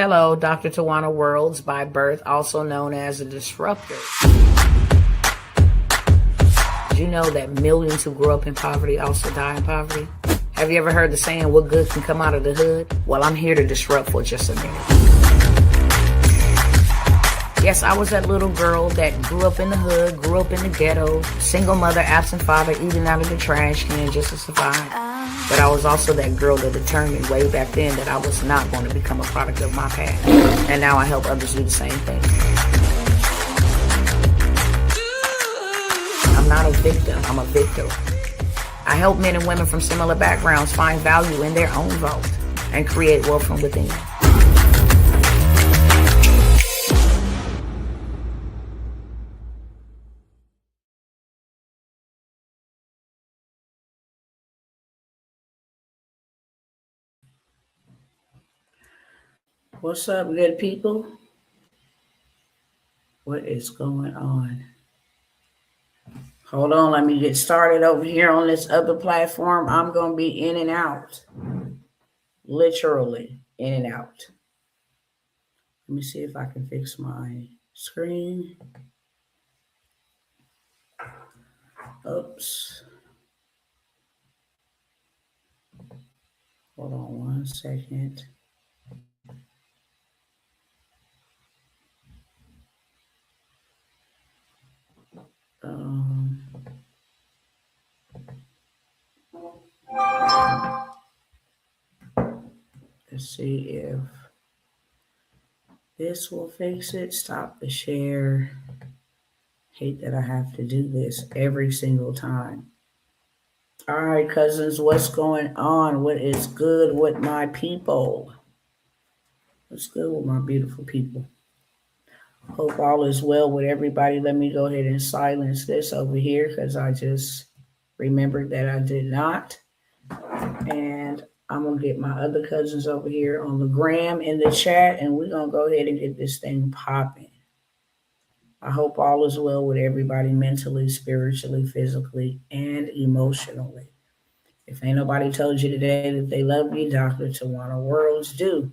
Hello, Dr. Tawana Worlds by birth, also known as a disruptor. Did you know that millions who grew up in poverty also die in poverty? Have you ever heard the saying, what good can come out of the hood? Well, I'm here to disrupt for just a minute. Yes, I was that little girl that grew up in the hood, grew up in the ghetto, single mother, absent father, eating out of the trash can just to survive. But I was also that girl that determined way back then that I was not going to become a product of my past. And now I help others do the same thing. I'm not a victim, I'm a victor. I help men and women from similar backgrounds find value in their own vault and create wealth from within. What's up, good people? What is going on? Hold on, let me get started over here on this other platform. I'm going to be in and out. Literally in and out. Let me see if I can fix my screen. Oops. Hold on 1 second. Let's see if this will fix it. Stop the share. Hate that I have to do this every single time. All right, cousins, what's going on? What is good with my people? What's good with my beautiful people? Hope all is well with everybody. Let me go ahead and silence this over here because I just remembered that I did not. And I'm going to get my other cousins over here on the gram in the chat, and we're going to go ahead and get this thing popping. I hope all is well with everybody mentally, spiritually, physically, and emotionally. If ain't nobody told you today that they love you, Dr. Tawana Worlds do.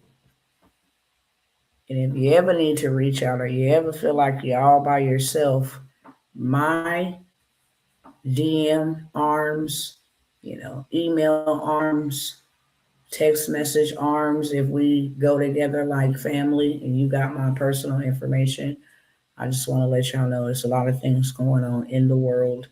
And if you ever need to reach out or you ever feel like you're all by yourself, my DM arms, email arms, text message arms, if we go together like family and you got my personal information, I just want to let y'all know there's a lot of things going on in the world.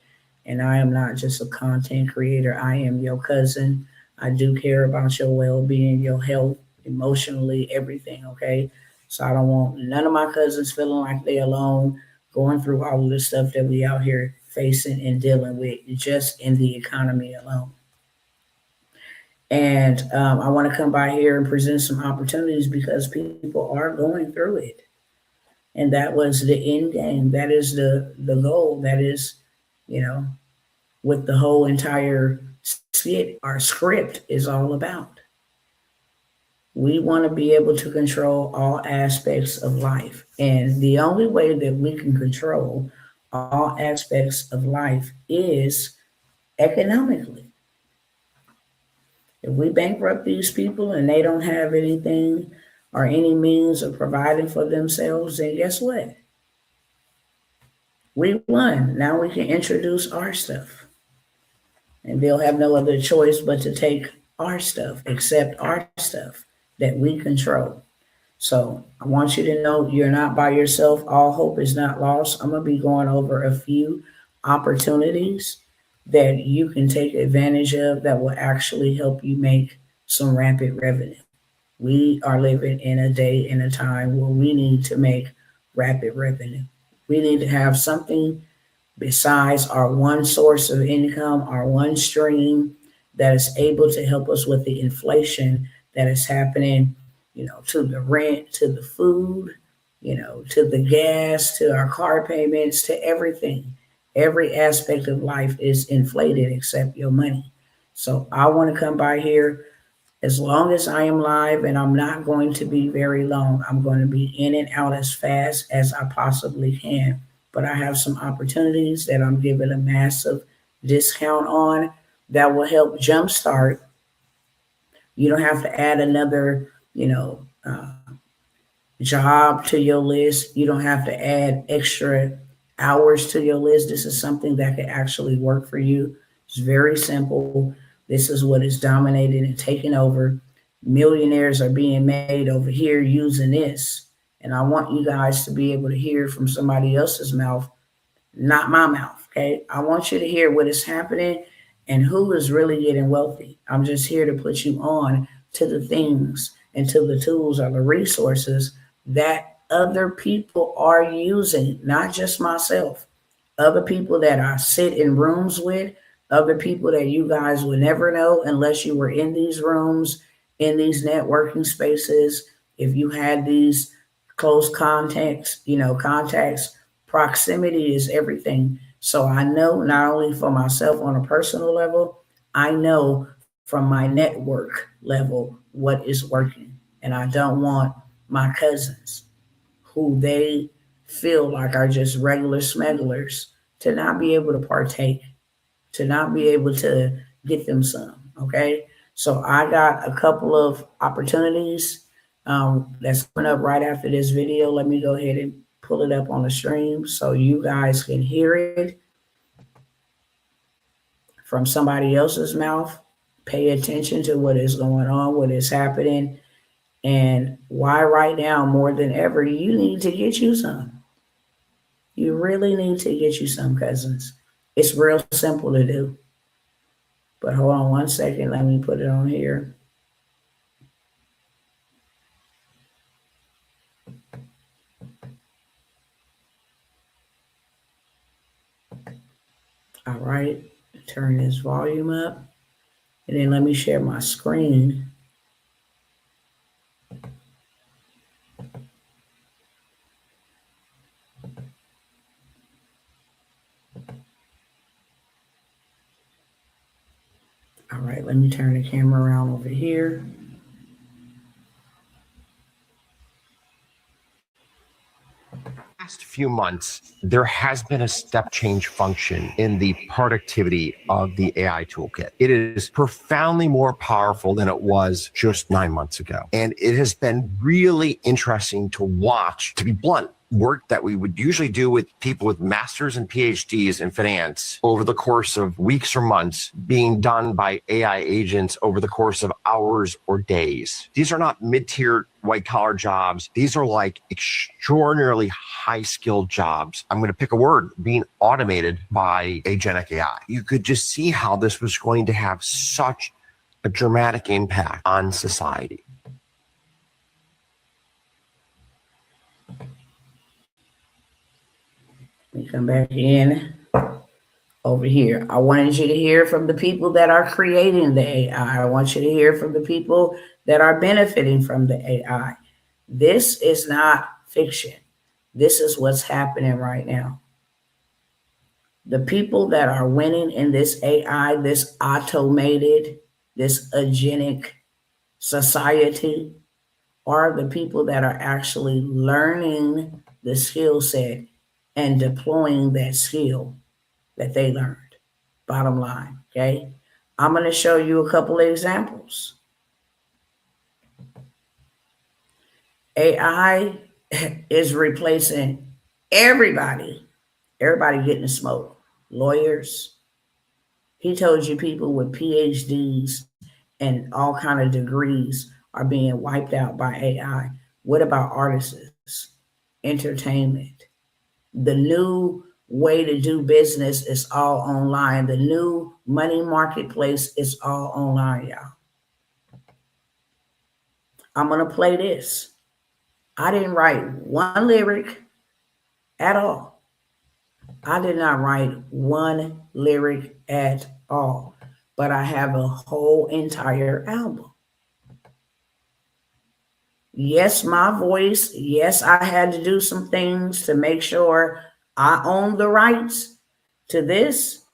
And I am not just a content creator. I am your cousin. I do care about your well-being, your health, emotionally, everything, okay? So I don't want none of my cousins feeling like they're alone, going through all of the stuff that we out here facing and dealing with just in the economy alone. And I want to come by here and present some opportunities because people are going through it. And that was the end game. That is the goal. That is, what the whole entire skit, our script is all about. We want to be able to control all aspects of life. And the only way that we can control all aspects of life is economically. If we bankrupt these people and they don't have anything or any means of providing for themselves, then guess what? We won. Now we can introduce our stuff. And they'll have no other choice but to take our stuff, accept our stuff that we control. So I want you to know you're not by yourself. All hope is not lost. I'm going to be going over a few opportunities that you can take advantage of that will actually help you make some rapid revenue. We are living in a day and a time where we need to make rapid revenue. We need to have something besides our one source of income, our one stream that is able to help us with the inflation that is happening, to the rent, to the food, to the gas, to our car payments, to everything. Every aspect of life is inflated except your money. So I want to come by here as long as I am live, and I'm not going to be very long. I'm going to be in and out as fast as I possibly can. But I have some opportunities that I'm giving a massive discount on that will help jumpstart. You don't have to add another, job to your list. You don't have to add extra hours to your list. This is something that can actually work for you. It's very simple. This is what is dominating and taking over. Millionaires are being made over here using this. And I want you guys to be able to hear from somebody else's mouth, not my mouth. Okay. I want you to hear what is happening and who is really getting wealthy. I'm just here to put you on to the things and to the tools or the resources that other people are using, not just myself, other people that I sit in rooms with, other people that you guys would never know unless you were in these rooms, in these networking spaces. If you had these close contacts, contacts, proximity is everything. So I know not only for myself on a personal level, I know from my network level what is working. And I don't want my cousins who they feel like are just regular smugglers to not be able to partake, to not be able to get them some. Okay. So I got a couple of opportunities that's coming up right after this video. Let me go ahead and pull it up on the stream so you guys can hear it from somebody else's mouth. Pay attention to what is going on, what is happening, and why right now more than ever you need to get you some. You really need to get you some, cousins. It's real simple to do. But hold on one second. Let me put it on here. All right. Turn this volume up. And then let me share my screen. All right. Let me turn the camera around over here. Last few months, there has been a step change function in the productivity of the AI toolkit. It is profoundly more powerful than it was just 9 months ago. And it has been really interesting to watch, to be blunt. Work that we would usually do with people with masters and PhDs in finance over the course of weeks or months being done by AI agents over the course of hours or days. These are not mid-tier white collar jobs. These are like extraordinarily high skilled jobs. I'm going to pick a word, being automated by agentic AI. You could just see how this was going to have such a dramatic impact on society. Let me come back in over here. I wanted you to hear from the people that are creating the AI. I want you to hear from the people that are benefiting from the AI. This is not fiction. This is what's happening right now. The people that are winning in this AI, this automated, this agentic society are the people that are actually learning the skill set and deploying that skill that they learned. Bottom line, okay? I'm going to show you a couple of examples. AI is replacing everybody, getting smoked. Lawyers. He told you people with PhDs and all kind of degrees are being wiped out by AI. What about artists? Entertainment. The new way to do business is all online. The new money marketplace is all online, y'all. I'm going to play this. I didn't write one lyric at all. I did not write one lyric at all, but I have a whole entire album. Yes, my voice. Yes, I had to do some things to make sure I own the rights to this.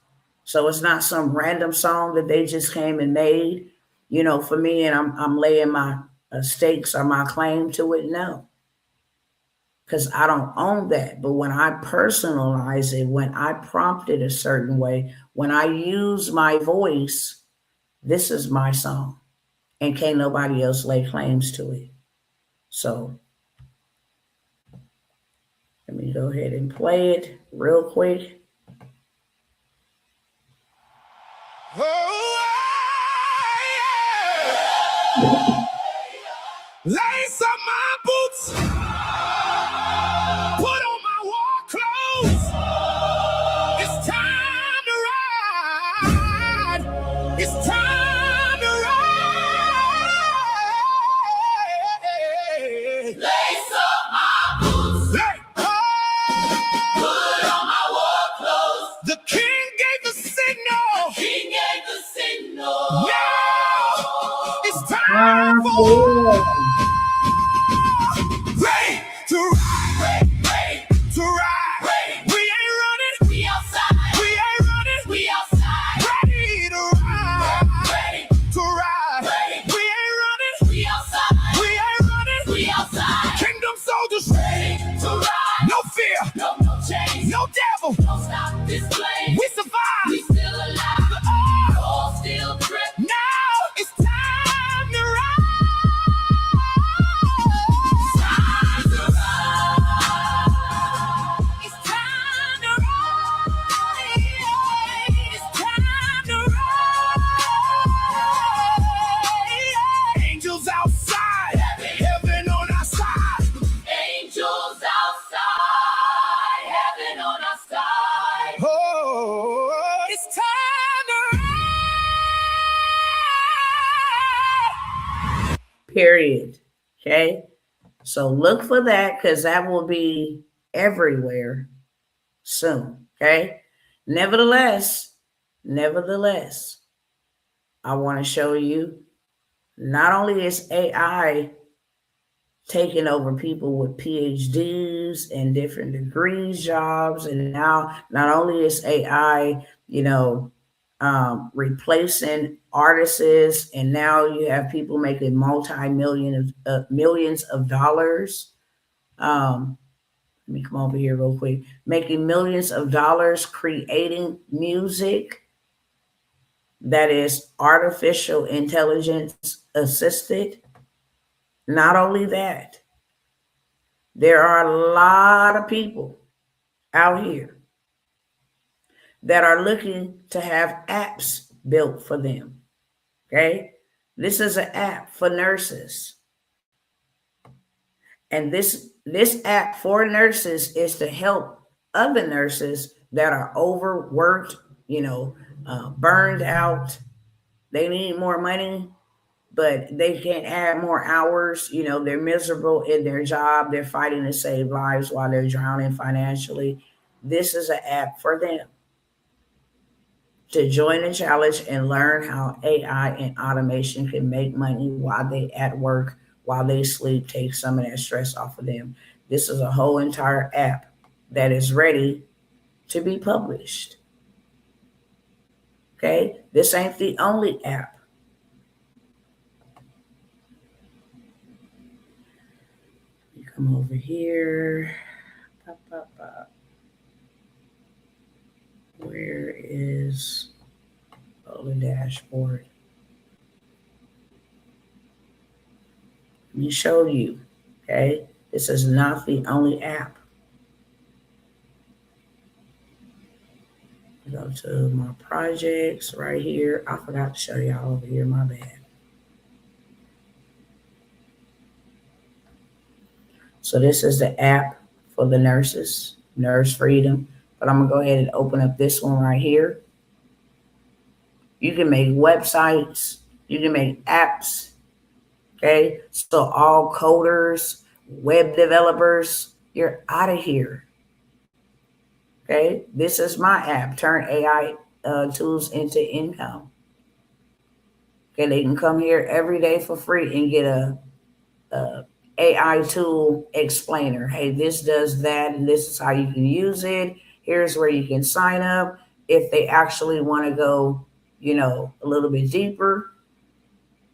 So it's not some random song that they just came and made, for me, and I'm laying my stakes or my claim to it. No, because I don't own that. But when I personalize it, when I prompt it a certain way, when I use my voice, this is my song, and can't nobody else lay claims to it. So Let me go ahead and play it real quick. Oh, yeah. Lace up my boots, put on my war clothes. It's time to ride. It's time to ride. Lace up my boots, put on my war clothes. The king gave the signal. The king gave the signal. Now it's time for war. Ready to ride, ready to ride. We ain't running, we outside. We ain't running, we outside. Ready to ride, ready to ride. We ain't running, we outside. We ain't running, we outside. Kingdom soldiers, ready to ride. No fear, no change, no devil, don't stop this flame. We survive, we still alive. All still drip. Now it's time to ride. Angels outside, heaven on our side. Angels outside, heaven on our side. Oh, it's time to ride. Period. Okay. So look for that because that will be everywhere soon. Okay. Nevertheless, I want to show you not only is AI taking over people with PhDs and different degrees jobs, and now not only is AI, replacing artists, and now you have people making millions of dollars. Let me come over here real quick. Making millions of dollars creating music that is artificial intelligence assisted. Not only that, there are a lot of people out here that are looking to have apps built for them. Okay. This is an app for nurses. And this app for nurses is to help other nurses that are overworked, burned out. They need more money, but they can't add more hours. They're miserable in their job. They're fighting to save lives while they're drowning financially. This is an app for them to join the challenge and learn how AI and automation can make money while they at work, while they sleep, take some of that stress off of them. This is a whole entire app that is ready to be published. Okay, this ain't the only app. You come over here. Pop, pop, pop. Where is the dashboard? Let me show you. Okay, this is not the only app. Go to my projects right here. I forgot to show y'all over here, my bad. So this is the app for the nurses, Nurse Freedom. But I'm gonna go ahead and open up this one right here. You can make websites, you can make apps. Okay, so all coders, web developers, you're out of here. Okay, this is my app, Turn AI Tools into Income. Okay, they can come here every day for free and get a AI tool explainer. Hey, this does that, and this is how you can use it. Here's where you can sign up. If they actually want to go, a little bit deeper,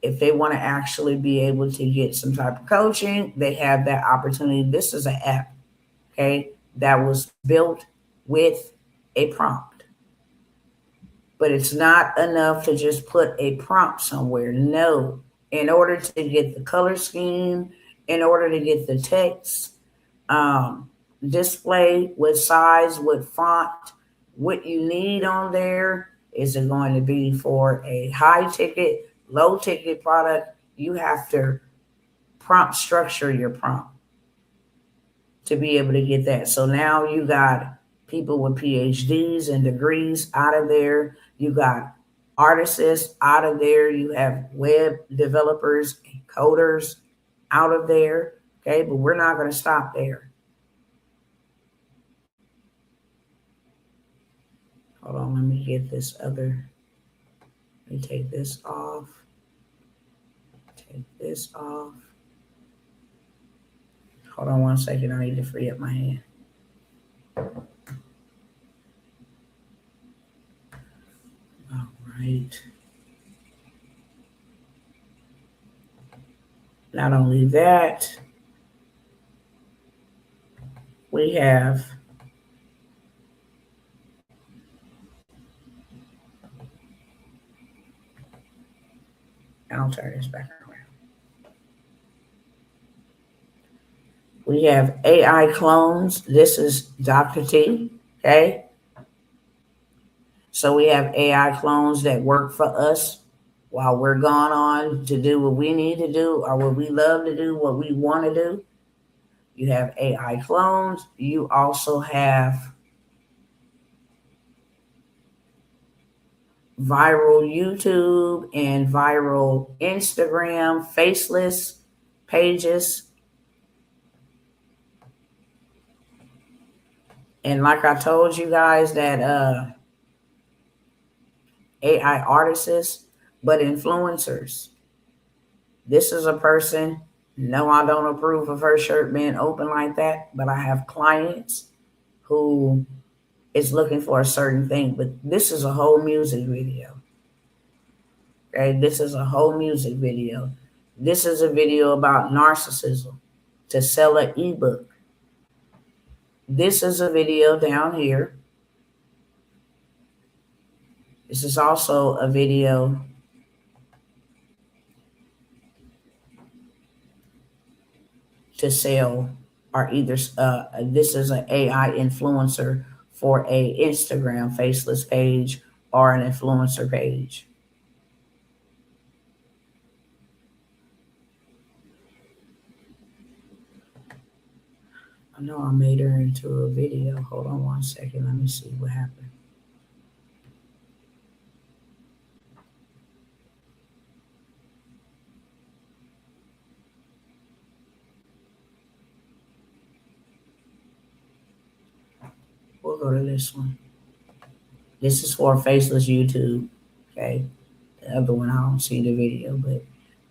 if they want to actually be able to get some type of coaching, they have that opportunity. This is an app, okay, that was built with a prompt. But it's not enough to just put a prompt somewhere. No. In order to get the color scheme, in order to get the text, display, what size, what font, what you need on there. Is it going to be for a high ticket, low ticket product? You have to prompt structure your prompt to be able to get that. So now you got people with PhDs and degrees out of there. You got artists out of there. You have web developers and coders out of there. Okay, but we're not going to stop there. Hold on, let me get this other. Let me take this off. Take this off. Hold on 1 second. I need to free up my hand. All right. Not only that, we have I'll turn this back around. We have AI clones. This is Dr. T. Okay. So we have AI clones that work for us while we're gone on to do what we need to do or what we love to do, what we want to do. You have AI clones. You also have viral YouTube and viral Instagram faceless pages. And like I told you guys that AI artists, but influencers. This is a person, no, I don't approve of her shirt being open like that, but I have clients who is looking for a certain thing. But this is a whole music video. Okay, this is a whole music video. This is a video about narcissism to sell an ebook. This is a video down here. This is also a video to sell, or either this is an AI influencer for a Instagram faceless page or an influencer page. I know I made her into a video. Hold on 1 second. Let me see what happened. We'll go to this one. This is for faceless YouTube. Okay. The other one, I don't see the video, but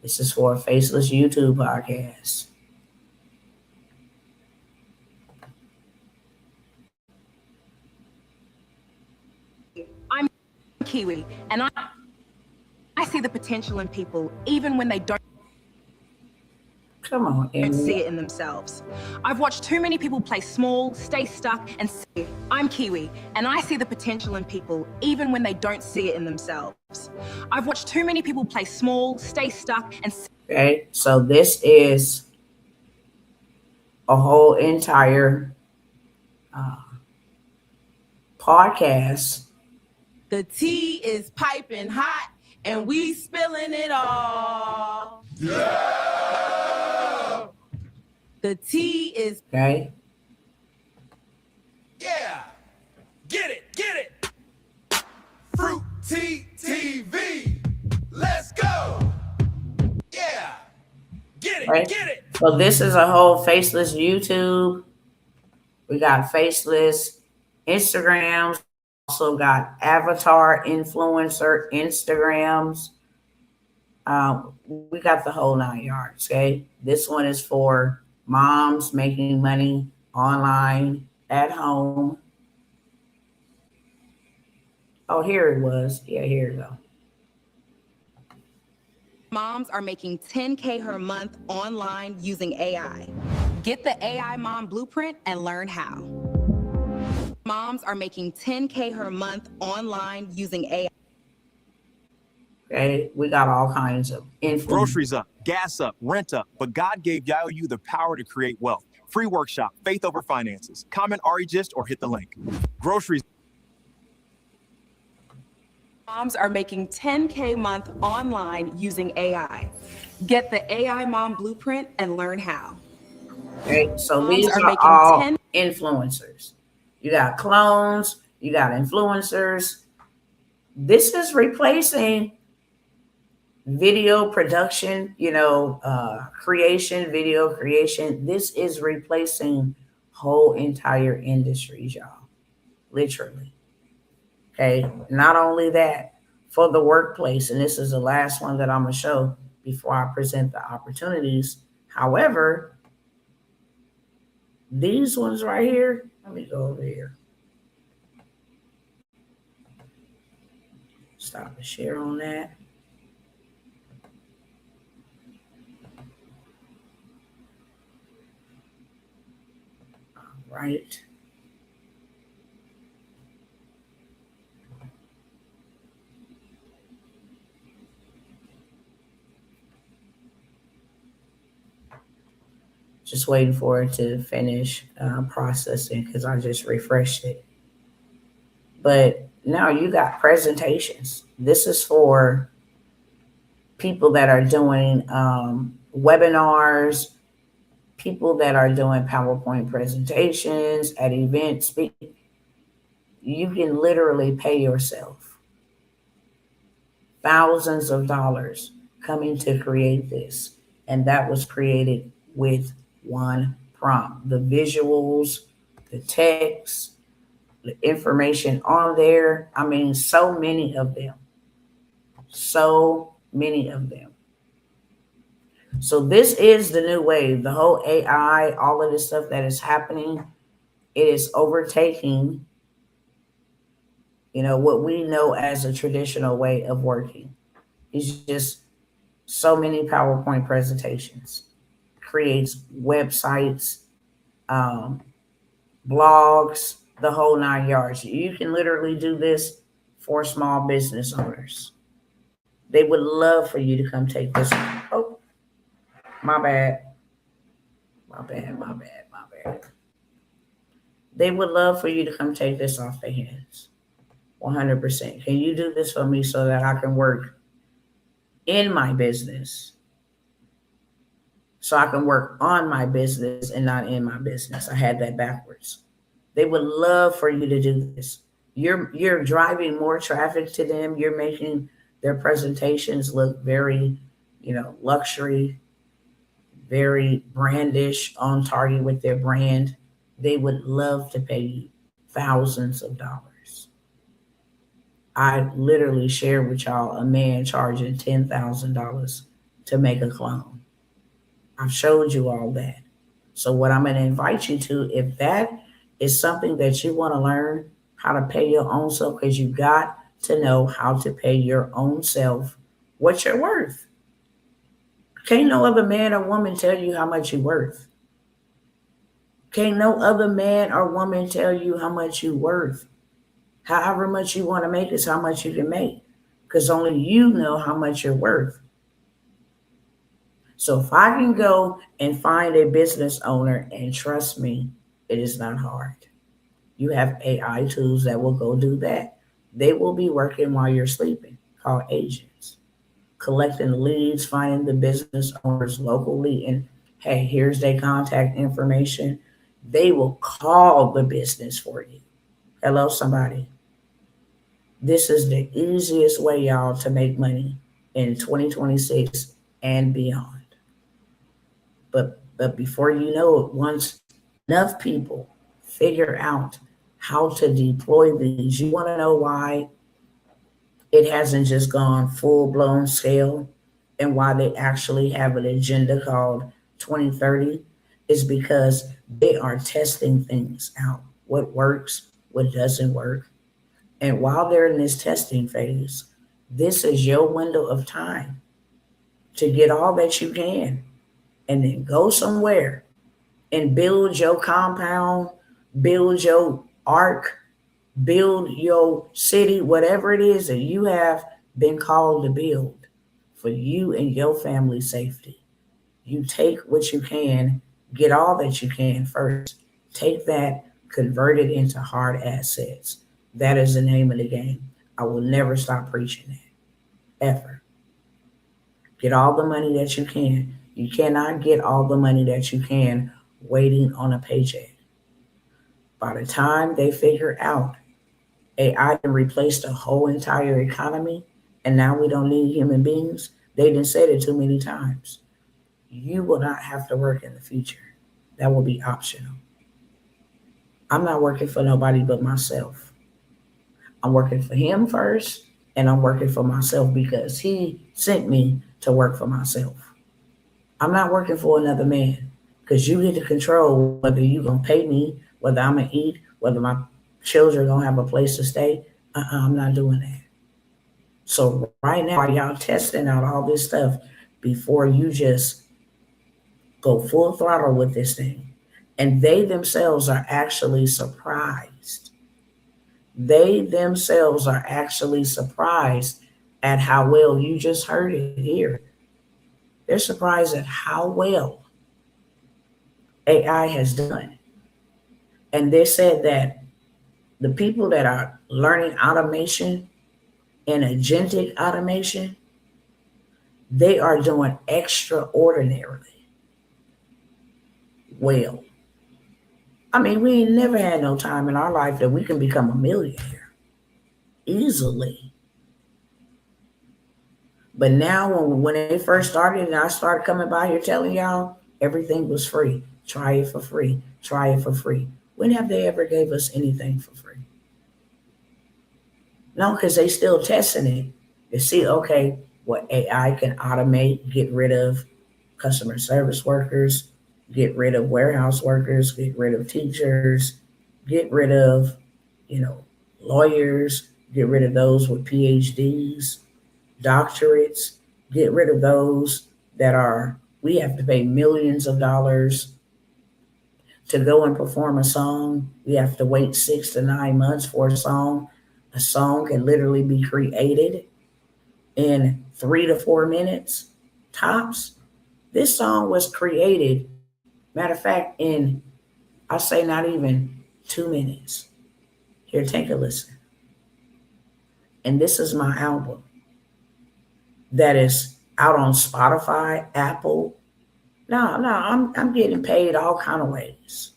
this is for a faceless YouTube podcast. I'm Kiwi, and I see the potential in people even when they don't Come on, Emily. see it in themselves. I've watched too many people play small, stay stuck, and say, I'm Kiwi, and I see the potential in people even when they don't see it in themselves. I've watched too many people play small, stay stuck, and Okay, so this is a whole entire podcast. The tea is piping hot and we spilling it all. Yeah! The tea is Okay. Yeah. Get it. Get it. Fruit Tea TV. Let's go. Yeah. Get it. Right. Get it. So this is a whole faceless YouTube. We got faceless Instagrams. Also got avatar influencer Instagrams. We got the whole 9 yards. Okay. This one is for moms making money online at home. Oh, here it was. Yeah, here you go. moms are making $10K per month online using AI. Get the AI Mom Blueprint and learn how. Moms are making $10K per month online using AI. Okay, we got all kinds of influence. Groceries up, gas up, rent up, but God gave you the power to create wealth. Free workshop, Faith Over Finances. Comment REGist or hit the link. Groceries. Moms are making 10K a month online using AI. Get the AI Mom Blueprint and learn how. Okay, so Moms these are are making all 10 influencers. You got clones, you got influencers. This is replacing video production, video creation. This is replacing whole entire industries, y'all. Literally. Okay. Not only that, for the workplace, and this is the last one that I'm going to show before I present the opportunities. However, these ones right here, let me go over here. Stop and share on that. All right. Just waiting for it to finish processing because I just refreshed it. But now you got presentations. This is for people that are doing webinars, people that are doing PowerPoint presentations at events. You can literally pay yourself thousands of dollars coming to create this. And that was created with one prompt. The visuals, the text, the information on there. I mean, so many of them. So many of them. So this is the new wave. The whole AI, all of this stuff that is happening, it is overtaking, what we know as a traditional way of working. It's just so many PowerPoint presentations, creates websites, blogs, the whole 9 yards. You can literally do this for small business owners. They would love for you to come take this. Oh, my bad. They would love for you to come take this off their hands. 100%. Can you do this for me so that I can work in my business? So I can work on my business and not in my business. I had that backwards. They would love for you to do this. You're driving more traffic to them. You're making their presentations look very, luxury, very brandish, on target with their brand. They would love to pay you thousands of dollars. I literally shared with y'all a man charging $10,000 to make a clone. I've showed you all that. So what I'm going to invite you to, if that is something that you want to learn how to pay your own self, because you got to know how to pay your own self what you're worth. Can't no other man or woman tell you how much you're worth. Can't no other man or woman tell you how much you're worth. However much you want to make is how much you can make, because only you know how much you're worth. So if I can go and find a business owner, and trust me, it is not hard. You have AI tools that will go do that. They will be working while you're sleeping, called agents, collecting leads, finding the business owners locally, and hey, here's their contact information. They will call the business for you. Hello, somebody. This is the easiest way, y'all, to make money in 2026 and beyond. But before you know it, once enough people figure out how to deploy these, you want to know why it hasn't just gone full-blown scale and why they actually have an agenda called 2030 is because they are testing things out. What works, what doesn't work. And while they're in this testing phase, this is your window of time to get all that you can and then go somewhere and build your compound, build your ark, build your city, whatever it is that you have been called to build for you and your family's safety. You take what you can Get all that you can first. Take that, convert it into hard assets. That is the name of the game. I will never stop preaching that, ever. Get all the money that you can. You cannot get all the money that you can waiting on a paycheck. By the time they figure out AI can replace the whole entire economy and now we don't need human beings, they didn't said it too many times. You will not have to work in the future. That will be optional. I'm not working for nobody but myself. I'm working for him first, and I'm working for myself because he sent me to work for myself. I'm not working for another man because you get to control whether you're going to pay me, whether I'm going to eat, whether my children are going to have a place to stay. I'm not doing that. So right now, while y'all testing out all this stuff before you just go full throttle with this thing. And they themselves are actually surprised. They themselves are actually surprised at how well, you just heard it here. They're surprised at how well AI has done. And they said that the people that are learning automation and agentic automation, they are doing extraordinarily well. I mean, we ain't never had no time in our life that we can become a millionaire easily. But now when they first started and I started coming by here telling y'all everything was free. Try it for free. Try it for free. When have they ever gave us anything for free? No, because they still testing it to see, okay, what AI can automate, get rid of customer service workers, get rid of warehouse workers, get rid of teachers, get rid of, lawyers, get rid of those with PhDs, doctorates, get rid of those we have to pay millions of dollars to go and perform a song. We have to wait 6 to 9 months for a song. A song can literally be created in 3 to 4 minutes tops. This song was created, matter of fact, I'll say not even 2 minutes. Here, take a listen. And this is my album that is out on Spotify, Apple. No, I'm getting paid all kind of ways.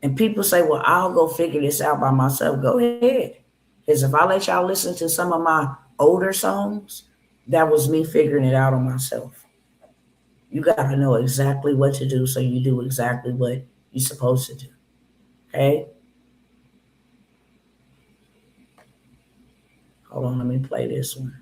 And people say, well, I'll go figure this out by myself. Go ahead. Because if I let y'all listen to some of my older songs, that was me figuring it out on myself. You got to know exactly what to do so you do exactly what you're supposed to do. Okay? Hold on, let me play this one.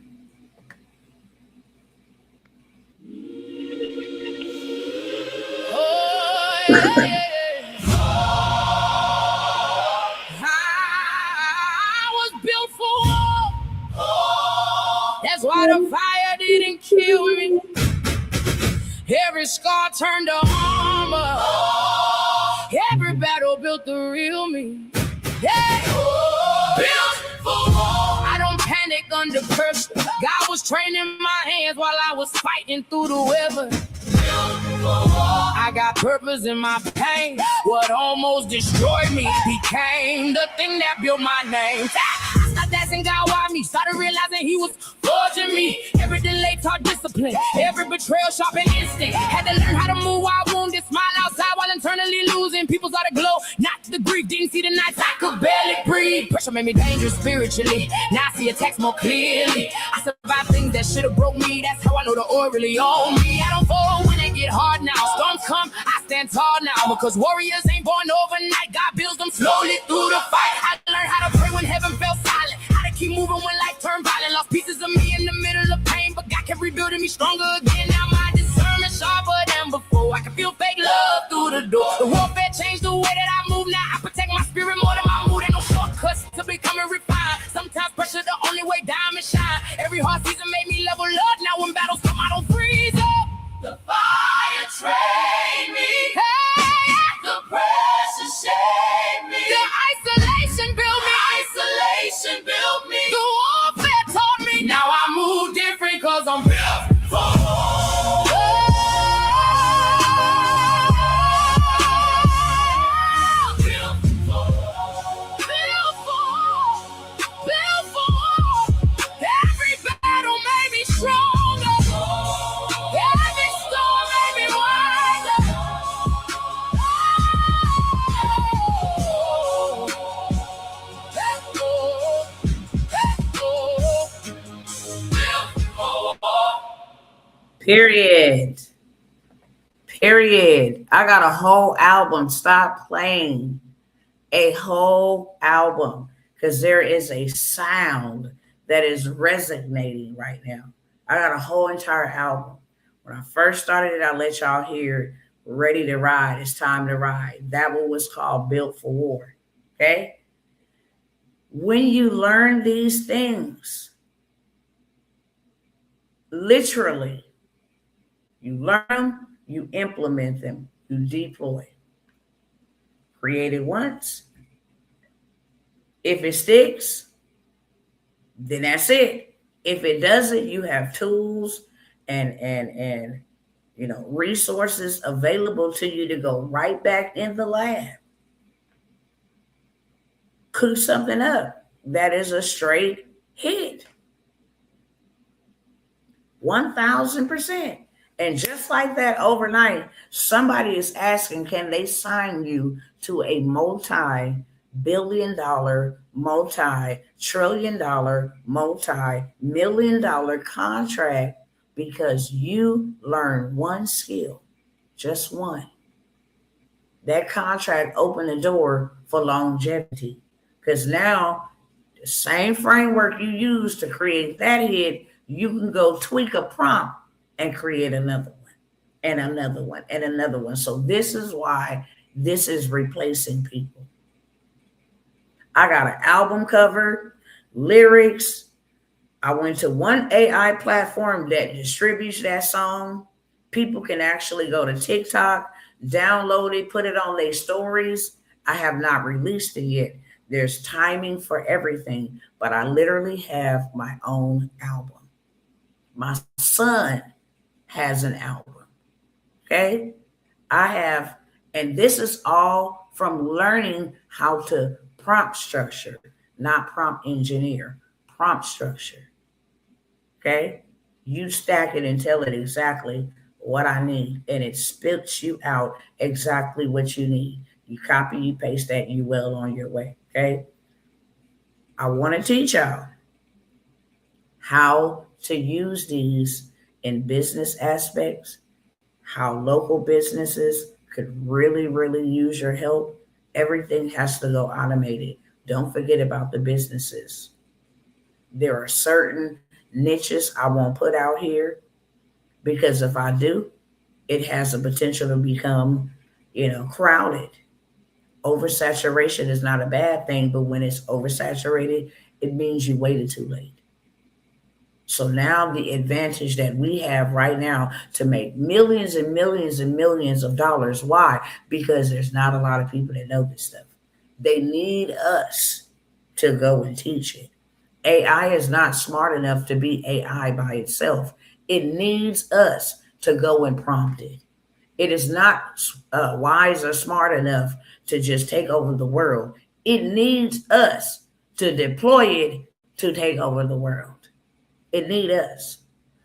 I was built for war. That's why the fire didn't kill me. Every scar turned to armor. Every battle built the real me. Yeah. Built for war. I don't panic under pressure. God was training my hands while I was fighting through the weather. I got purpose in my pain. What almost destroyed me became the thing that built my name. I stopped asking God why me. Started realizing he was forging me. Every delay taught discipline. Every betrayal sharpened instinct. Had to learn how to move while wounded. Smile outside while internally losing. People saw the glow, not the grief. Didn't see the nights I could barely breathe. Pressure made me dangerous spiritually. Now I see attacks more clearly. I survived things that should have broke me. That's how I know the oil really owe me. I don't fall when it get hard now. Storms come, I stand tall now. Because warriors ain't born overnight. God builds them slowly through the fight. I learned how to pray when heaven fell silent. How to keep moving when life turned violent. Lost pieces of me in the middle of pain, but God kept rebuilding me stronger again. Now my discernment sharper than before. I can feel fake love through the door. The warfare changed the way that I move. Now I protect my spirit more than my mood. Ain't no shortcuts to becoming refined. Sometimes pressure the only way diamonds shine. Every hard season made me level up. Now when battles come, I don't freeze up. The fire trained me. Hey, the pressure shaped me. The isolation built me. Isolation built me. The warfare taught me. Now I move different cause I'm built for war. Period. Period. I got a whole album. Stop playing. A whole album. Because there is a sound that is resonating right now. I got a whole entire album. When I first started it, I let y'all hear Ready to Ride. It's time to ride. That one was called Built for War. Okay? When you learn these things, literally, you learn them, you implement them, you deploy. Create it once. If it sticks, then that's it. If it doesn't, you have tools and resources available to you to go right back in the lab. Cook something up that is a straight hit. 1000%. And just like that, overnight, somebody is asking, can they sign you to a multi-billion-dollar, multi-trillion-dollar, multi-million-dollar contract because you learned one skill, just one. That contract opened the door for longevity because now the same framework you use to create that hit, you can go tweak a prompt and create another one and another one and another one. So this is why this is replacing people. I got an album cover, lyrics. I went to one AI platform that distributes that song. People can actually go to TikTok, download it, put it on their stories. I have not released it yet. There's timing for everything, but I literally have my own album. My son has an album. Okay? I have, and this is all from learning how to prompt structure, not prompt engineer, prompt structure. Okay? You stack it and tell it exactly what I need, and it spits you out exactly what you need. You copy, you paste that, you well on your way. Okay? I want to teach y'all how to use these in business aspects, how local businesses could really, really use your help. Everything has to go automated. Don't forget about the businesses. There are certain niches I won't put out here because if I do, it has the potential to become, crowded. Oversaturation is not a bad thing, but when it's oversaturated, it means you waited too late. So now the advantage that we have right now to make millions and millions and millions of dollars. Why? Because there's not a lot of people that know this stuff. They need us to go and teach it. AI is not smart enough to be AI by itself. It needs us to go and prompt it. It is not wise or smart enough to just take over the world. It needs us to deploy it to take over the world. It needs us.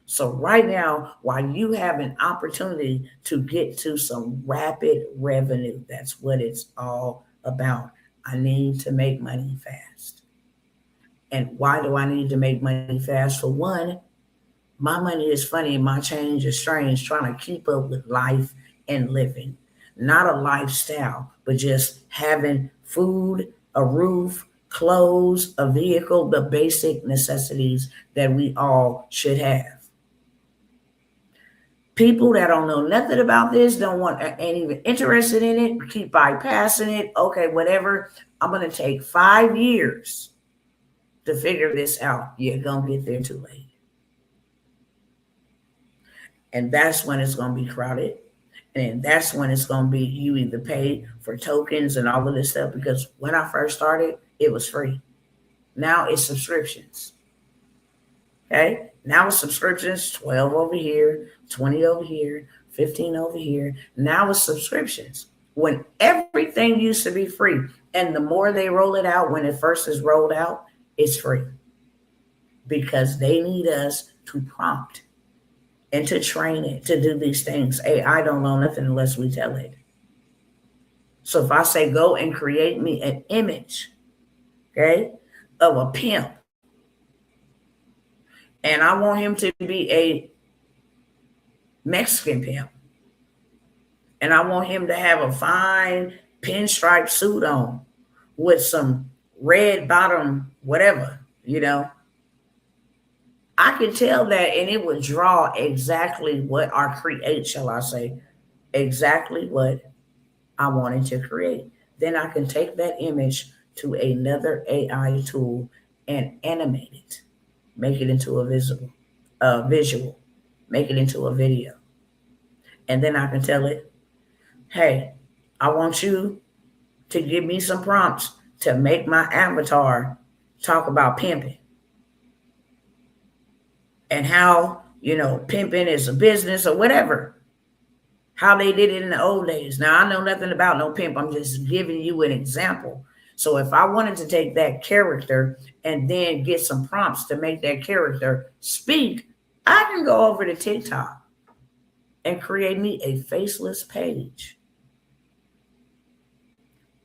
So right now, while you have an opportunity to get to some rapid revenue, that's what it's all about. I need to make money fast. And why do I need to make money fast? For one, my money is funny, my change is strange, trying to keep up with life and living. Not a lifestyle, but just having food, a roof, clothes, a vehicle, the basic necessities that we all should have. People that don't know nothing about this, ain't even interested in it, keep bypassing it. Okay, whatever. I'm going to take 5 years to figure this out. You're going to get there too late. And that's when it's going to be crowded. And that's when it's going to be you either pay for tokens and all of this stuff, because when I first started, it was free. Now it's subscriptions. Okay? Now it's subscriptions, 12 over here, 20 over here, 15 over here. Now it's subscriptions. When everything used to be free, and the more they roll it out, when it first is rolled out, it's free. Because they need us to prompt and to train it to do these things. AI don't know nothing unless we tell it. So if I say, go and create me an image, okay, of a pimp, and I want him to be a Mexican pimp. And I want him to have a fine pinstripe suit on with some red bottom, whatever, I could tell that, and it would draw exactly what, or create, shall I say, exactly what I wanted to create. Then I can take that image to another AI tool and animate it, make it into a visual, make it into a video. And then I can tell it, hey, I want you to give me some prompts to make my avatar talk about pimping and how, pimping is a business or whatever, how they did it in the old days. Now, I know nothing about no pimp. I'm just giving you an example. So if I wanted to take that character and then get some prompts to make that character speak, I can go over to TikTok and create me a faceless page.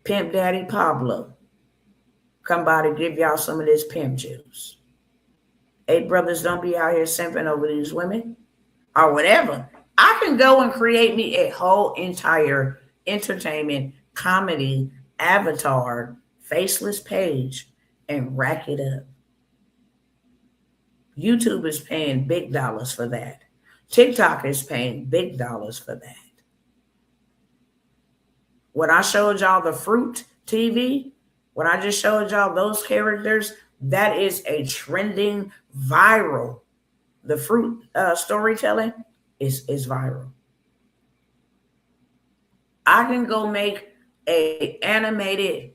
Pimp Daddy Pablo, come by to give y'all some of this pimp juice. Hey, brothers, don't be out here simping over these women or whatever. I can go and create me a whole entire entertainment comedy avatar faceless page and rack it up. YouTube is paying big dollars for that. TikTok is paying big dollars for that. When I showed y'all the Fruit TV, when I just showed y'all those characters, that is a trending viral. The Fruit storytelling is viral. I can go make a animated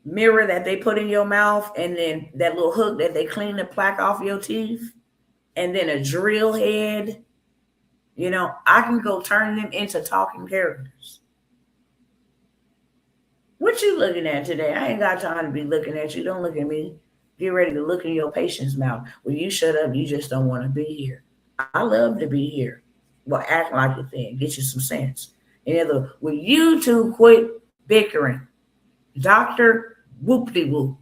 mirror that they put in your mouth, and then that little hook that they clean the plaque off your teeth, and then a drill head. I can go turn them into talking characters. What you looking at today? I ain't got time to be looking at you. Don't look at me. Get ready to look in your patient's mouth. Well, you shut up. You just don't want to be here. I love to be here. Well, act like it then. Get you some sense. In other words, will you two quit bickering? Dr. Whoop-de-whoop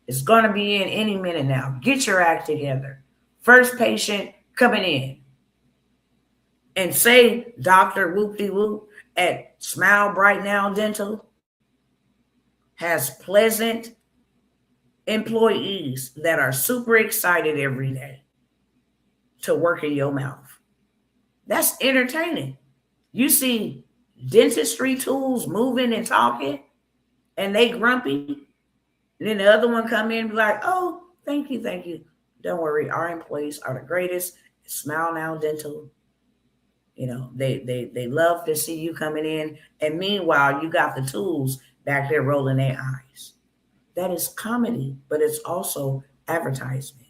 is going to be in any minute now. Get your act together. First patient coming in. And say Dr. Whoop-de-whoop at Smile Bright Now Dental has pleasant employees that are super excited every day to work in your mouth. That's entertaining. You see dentistry tools moving and talking, and they grumpy. And then the other one come in and be like, oh, thank you. Don't worry, our employees are the greatest. Smile Now Dental. They love to see you coming in. And meanwhile, you got the tools back there rolling their eyes. That is comedy, but it's also advertisement.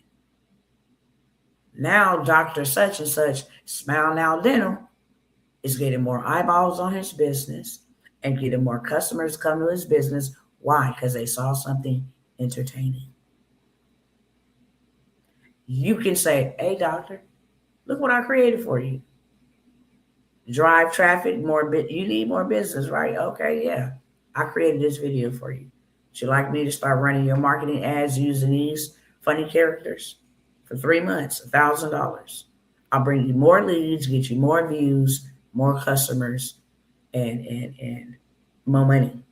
Now, Dr. Such and Such, Smile Now Dental, is getting more eyeballs on his business and getting more customers come to his business. Why? Because they saw something entertaining. You can say, hey, doctor, look what I created for you. Drive traffic, you need more business, right? Okay, yeah. I created this video for you. Would you like me to start running your marketing ads using these funny characters? For 3 months, $1,000. I'll bring you more leads, get you more views, more customers, and more money.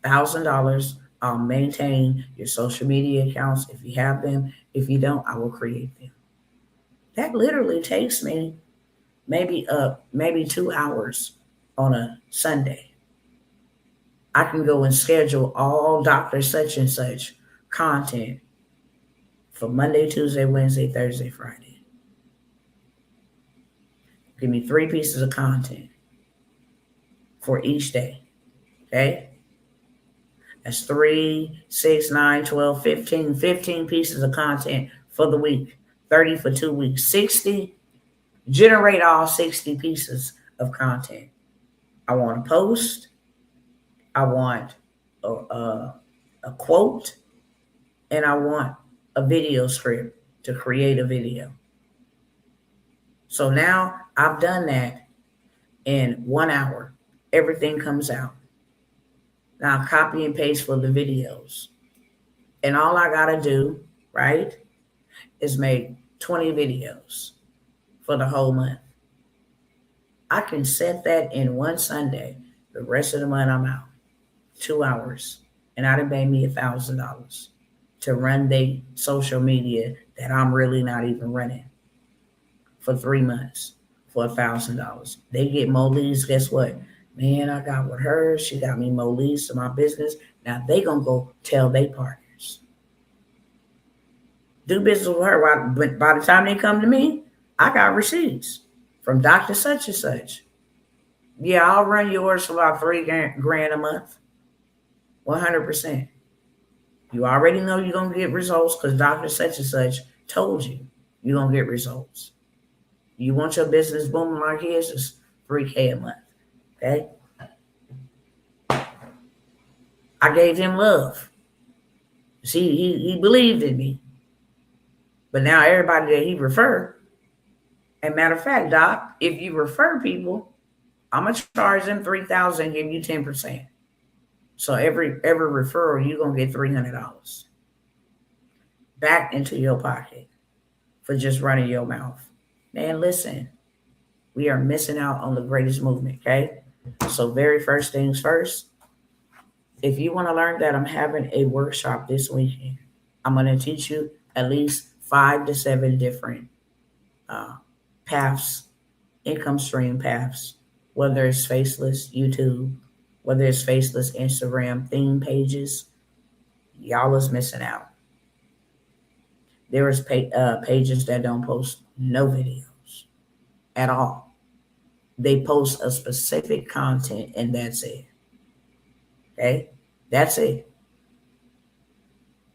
$1,000. I'll maintain your social media accounts if you have them. If you don't, I will create them. That literally takes me maybe 2 hours on a Sunday. I can go and schedule all Dr. Such and Such content for Monday, Tuesday, Wednesday, Thursday, Friday. Give me 3 pieces of content for each day. Okay? That's 3, 6, 9, 12, 15 pieces of content for the week. 30 for 2 weeks. 60. Generate all 60 pieces of content. I want a post. I want a quote. And I want a video script to create a video. So now I've done that in 1 hour. Everything comes out. Now copy and paste for the videos. And all I got to do, right, is make 20 videos for the whole month. I can set that in one Sunday. The rest of the month I'm out. 2 hours. And I done paid me $1,000 to run the social media that I'm really not even running for 3 months for $1,000. They get more leads. Guess what? Man, I got with her. She got me more leads to my business. Now they gonna go tell their partners. Do business with her. But by the time they come to me, I got receipts from Dr. Such and Such. Yeah, I'll run yours for about $3,000 a month. 100%. You already know you're going to get results because Dr. Such and Such told you you're going to get results. You want your business booming like his, it's $3,000 a month. Okay? I gave him love. See, he believed in me. But now everybody that he referred, and matter of fact, Doc, if you refer people, I'm going to charge them $3,000 and give you 10%. So every referral, you're going to get $300 back into your pocket for just running your mouth. Man, listen, we are missing out on the greatest movement, okay? So very first things first, if you want to learn that, I'm having a workshop this weekend. I'm going to teach you at least 5 to 7 different paths, income stream paths, whether it's faceless YouTube, whether it's faceless Instagram theme pages. Y'all is missing out. There is pages that don't post no videos at all. They post a specific content and that's it. Okay? That's it.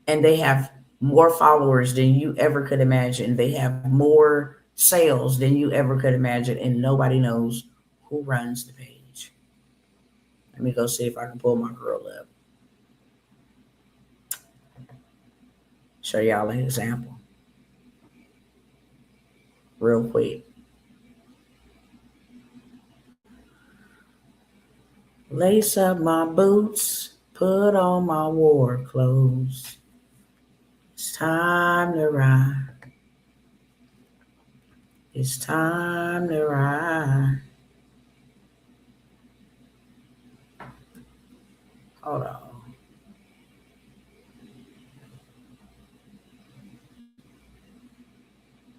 And they have more followers than you ever could imagine. They have more sales than you ever could imagine, and nobody knows who runs the page. Let me go see if I can pull my girl up. Show y'all an example. Real quick. Lace up my boots, put on my war clothes. It's time to ride. It's time to ride. Hold on.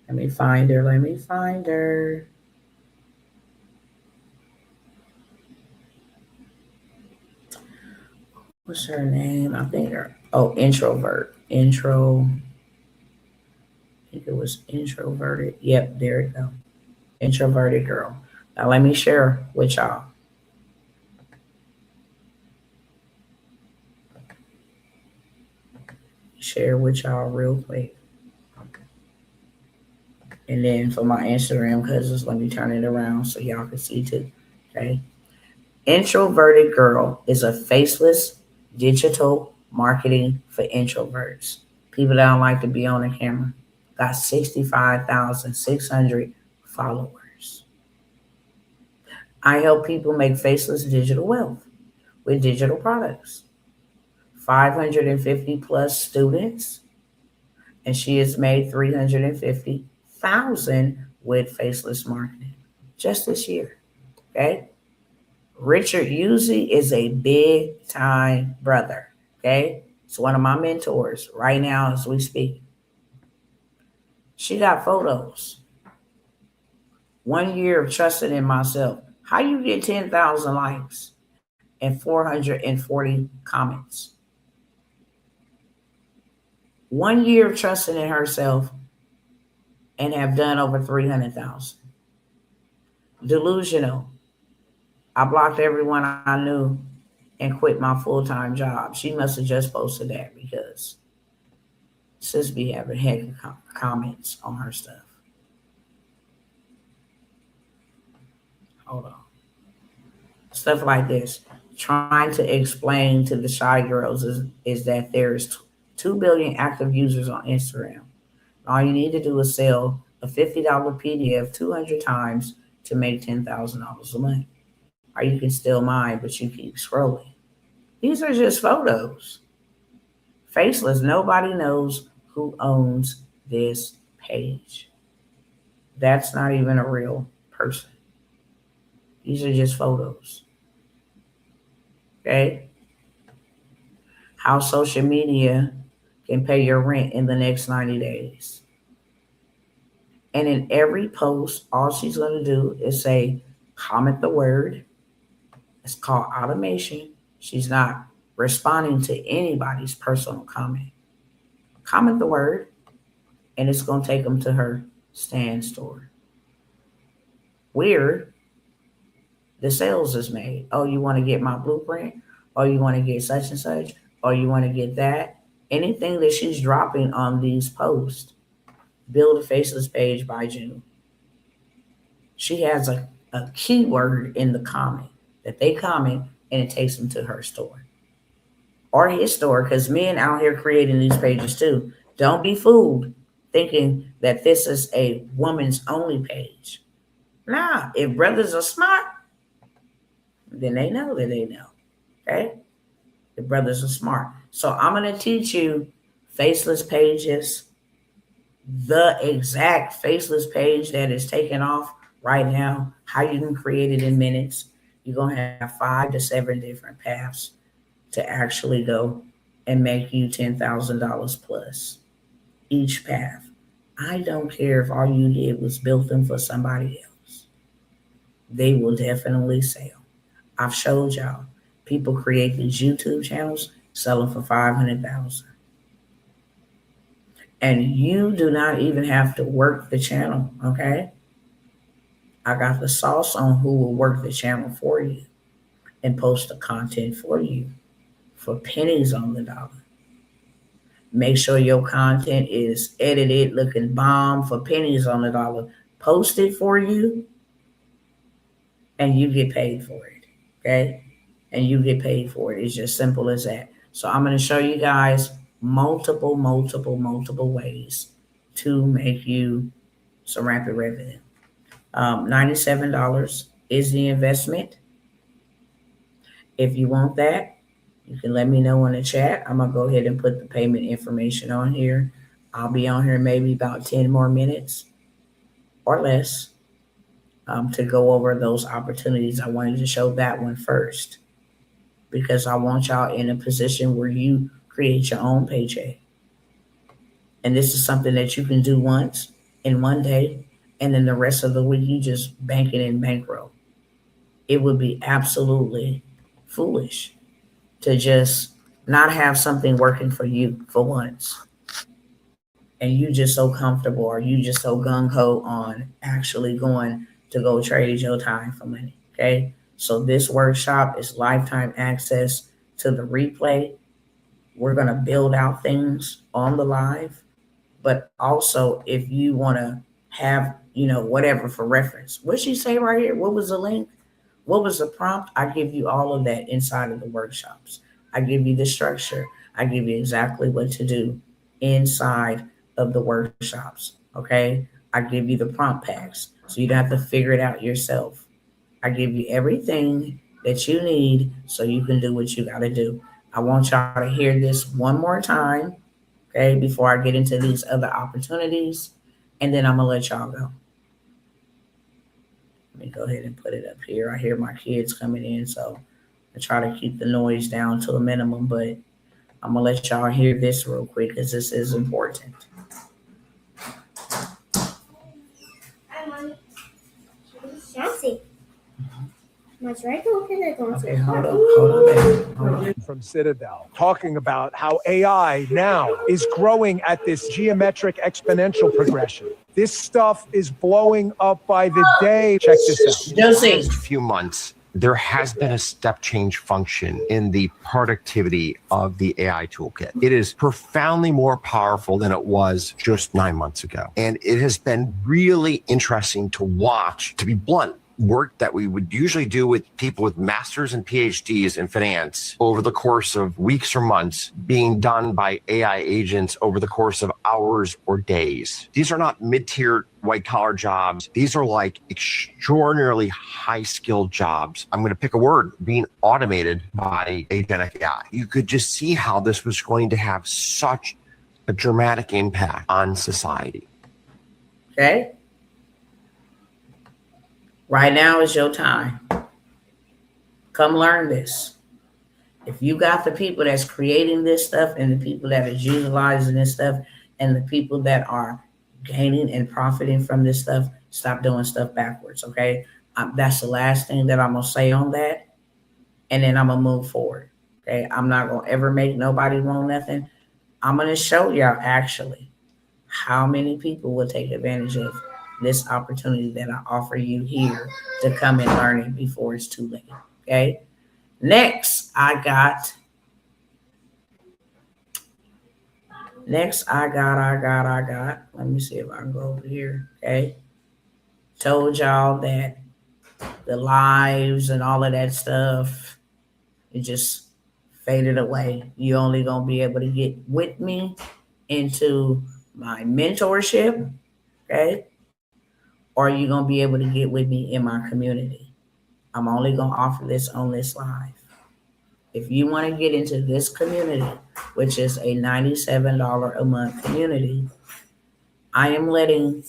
Let me find her. What's her name? I think introvert. I think it was introverted. Yep, there it go. Introverted girl. Now let me share with y'all. Share with y'all real quick. And then for my Instagram cousins, let me turn it around so y'all can see too. Okay. Introverted Girl is a faceless digital marketing for introverts. People that don't like to be on the camera. Got 65,600 followers. I help people make faceless digital wealth with digital products. 550 plus students, and she has made 350,000 with faceless marketing just this year. Okay. Richard Uzzi is a big time brother. Okay. It's one of my mentors right now as we speak. She got photos. 1 year of trusting in myself. How you get 10,000 likes and 440 comments? 1 year of trusting in herself and have done over 300,000. Delusional. I blocked everyone I knew and quit my full-time job. She must have just posted that because sis be having heck of comments on her stuff. Hold on. Stuff like this. Trying to explain to the shy girls is that there's 2 billion active users on Instagram. All you need to do is sell a $50 PDF 200 times to make $10,000 a month. Or you can steal mine, but you keep scrolling. These are just photos. Faceless. Nobody knows who owns this page. That's not even a real person. These are just photos. Okay? How social media can pay your rent in the next 90 days. And in every post, all she's going to do is say, comment the word. It's called automation. She's not responding to anybody's personal comment. Comment the word, and it's going to take them to her stand store. Weird. The sales is made. Oh, you want to get my blueprint? Oh, you want to get such and such? Oh, you want to get that? Anything that she's dropping on these posts, build a faceless page by June. She has a keyword in the comment that they comment, and it takes them to her store or his store, because men out here creating these pages too. Don't be fooled thinking that this is a woman's only page. Nah, if brothers are smart, then they know that they know. Okay? The brothers are smart. So I'm going to teach you faceless pages, the exact faceless page that is taken off right now, how you can create it in minutes. You're going to have 5 to 7 different paths to actually go and make you $10,000 plus each path. I don't care if all you did was build them for somebody else. They will definitely sell. I've showed y'all. People create these YouTube channels, sell them for $500,000. And you do not even have to work the channel, okay? I got the sauce on who will work the channel for you and post the content for you for pennies on the dollar. Make sure your content is edited, looking bomb for pennies on the dollar. Post it for you, and you get paid for it, okay? And you get paid for it. It's just simple as that. So I'm going to show you guys multiple ways to make you some rapid revenue. $97 is the investment. If you want that, you can let me know in the chat. I'm going to go ahead and put the payment information on here. I'll be on here maybe about 10 more minutes or less to go over those opportunities. I wanted to show that one first because I want y'all in a position where you create your own paycheck. And this is something that you can do once in one day, and then the rest of the week you just bank it in bankroll. It would be absolutely foolish to just not have something working for you for once. And you just so comfortable, or you just so gung-ho on actually going to go trade your time for money, okay? So this workshop is lifetime access to the replay. We're going to build out things on the live, but also if you want to have, whatever for reference. What'd she say right here? What was the link? What was the prompt? I give you all of that inside of the workshops. I give you the structure. I give you exactly what to do inside of the workshops, okay? I give you the prompt packs, so you don't have to figure it out yourself. I give you everything that you need so you can do what you got to do. I want y'all to hear this one more time, okay, before I get into these other opportunities, and then I'm going to let y'all go. Let me go ahead and put it up here. I hear my kids coming in, so I try to keep the noise down to a minimum, but I'm going to let y'all hear this real quick because this is important. Sassy. Okay, hold on. From Citadel, talking about how AI now is growing at this geometric exponential progression. This stuff is blowing up by the day. Check this out. In the last few months, there has been a step change function in the productivity of the AI toolkit. It is profoundly more powerful than it was just 9 months ago. And it has been really interesting to watch, to be blunt. Work that we would usually do with people with masters and PhDs in finance over the course of weeks or months being done by AI agents over the course of hours or days. These are not mid-tier white collar jobs. These are like extraordinarily high skilled jobs. I'm going to pick a word, being automated by agentic AI. You could just see how this was going to have such a dramatic impact on society. Okay? Right now is your time. Come learn this. If you got the people that's creating this stuff and the people that is utilizing this stuff and the people that are gaining and profiting from this stuff, stop doing stuff backwards, okay? That's the last thing that I'm going to say on that. And then I'm going to move forward, okay? I'm not going to ever make nobody want nothing. I'm going to show y'all actually how many people will take advantage of this opportunity that I offer you here to come and learn it before it's too late, okay? Next, I got, let me see if I can go over here, okay? Told y'all that the lives and all of that stuff, it just faded away. You only gonna be able to get with me into my mentorship, okay? Or you gonna be able to get with me in my community. I'm only gonna offer this on this live. If you want to get into this community, which is a $97 a month community, I am letting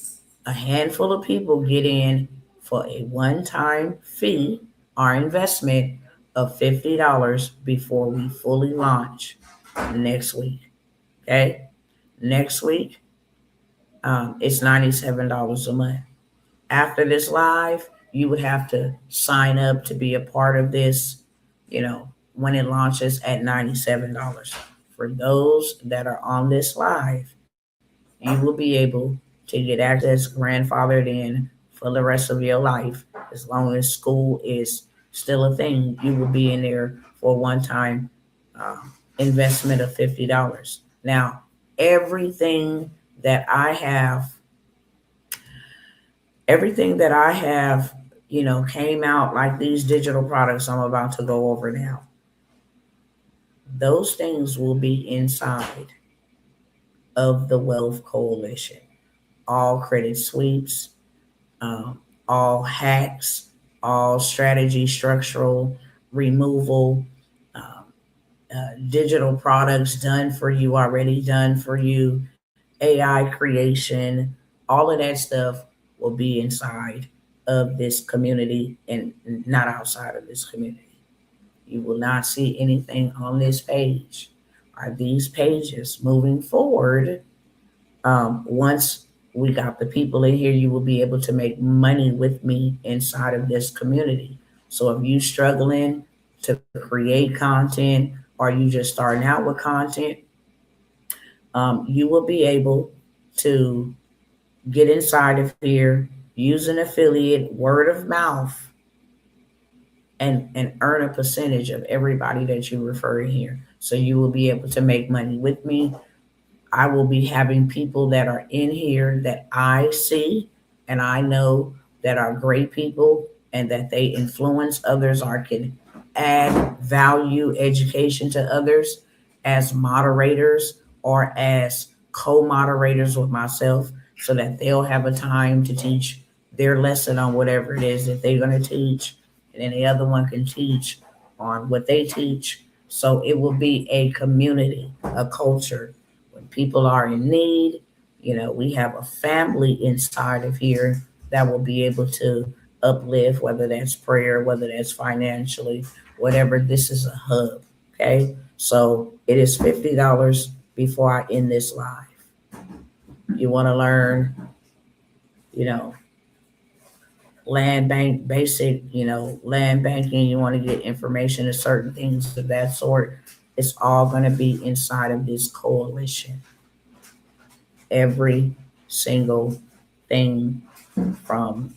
a handful of people get in for a one-time fee or investment of $50 before we fully launch next week. Okay? Next week, it's $97 a month. After this live, you would have to sign up to be a part of this, when it launches at $97. For those that are on this live, you will be able to get access grandfathered in for the rest of your life. As long as school is still a thing, you will be in there for a one-time investment of $50. Now, everything that I have, came out like these digital products I'm about to go over now. Those things will be inside of the Wealth Coalition. All credit sweeps, all hacks, all strategy, structural removal, digital products done for you, already done for you, AI creation, all of that stuff will be inside of this community and not outside of this community. You will not see anything on this page or these pages moving forward. Once we got the people in here, you will be able to make money with me inside of this community. So if you struggling to create content or you just starting out with content, you will be able to get inside of here, use an affiliate, word of mouth, and earn a percentage of everybody that you refer in here. So you will be able to make money with me. I will be having people that are in here that I see and I know that are great people and that they influence others or can add value, education to others as moderators or as co-moderators with myself so that they'll have a time to teach their lesson on whatever it is that they're going to teach. And then the other one can teach on what they teach. So it will be a community, a culture. When people are in need, we have a family inside of here that will be able to uplift, whether that's prayer, whether that's financially, whatever. This is a hub, okay? So it is $50 before I end this live. You want to learn, land bank basic, land banking, you want to get information to certain things of that sort, it's all going to be inside of this coalition. Every single thing from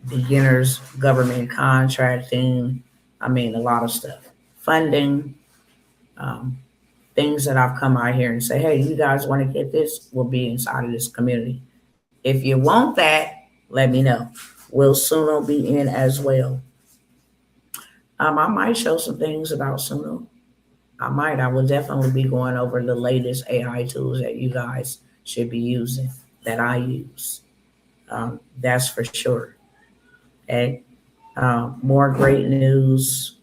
beginners, government contracting, a lot of stuff, funding, things that I've come out here and say, hey, you guys want to get this, will be inside of this community. If you want that, let me know. Will Suno be in as well? I might show some things about Suno. I will definitely be going over the latest AI tools that you guys should be using, that I use. That's for sure. Okay. More great news.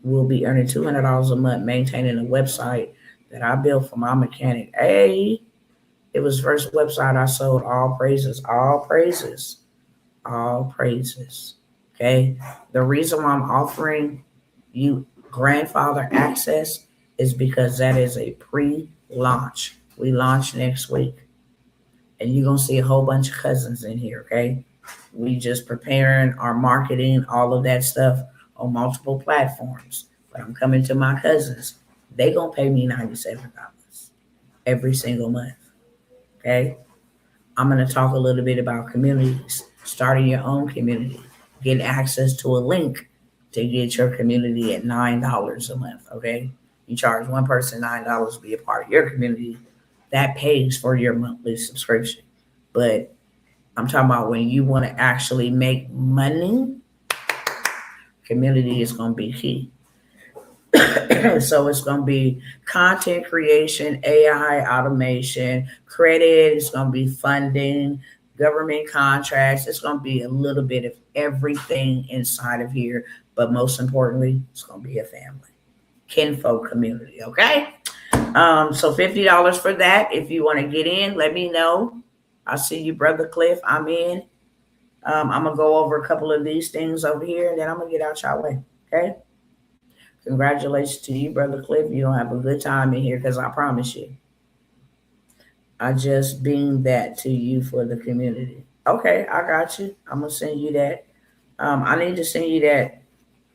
We'll be earning $200 a month maintaining a website that I built for my mechanic. Hey, It was the first website I sold. All praises, all praises, all praises. Okay. The reason why I'm offering you grandfather access is because that is a pre-launch. We launch next week, and you're gonna see a whole bunch of cousins in here. Okay. We just preparing our marketing, all of that stuff on multiple platforms. But I'm coming to my cousins. They gonna pay me $97 every single month. Okay. I'm going to talk a little bit about communities, starting your own community, get access to a link to get your community at $9 a month. Okay. You charge one person $9 to be a part of your community. That pays for your monthly subscription. But I'm talking about when you want to actually make money, community is going to be key. So it's going to be content creation, AI automation, credit, it's going to be funding, government contracts. It's going to be a little bit of everything inside of here. But most importantly, it's going to be a family, kinfolk community. Okay. So $50 for that. If you want to get in, let me know. I see you, Brother Cliff. I'm in. I'm going to go over a couple of these things over here, and then I'm going to get out your way. Okay. Congratulations to you, Brother Cliff. You're going to have a good time in here because I promise you. I just beamed that to you for the community. Okay, I got you. I'm going to send you that. I need to send you that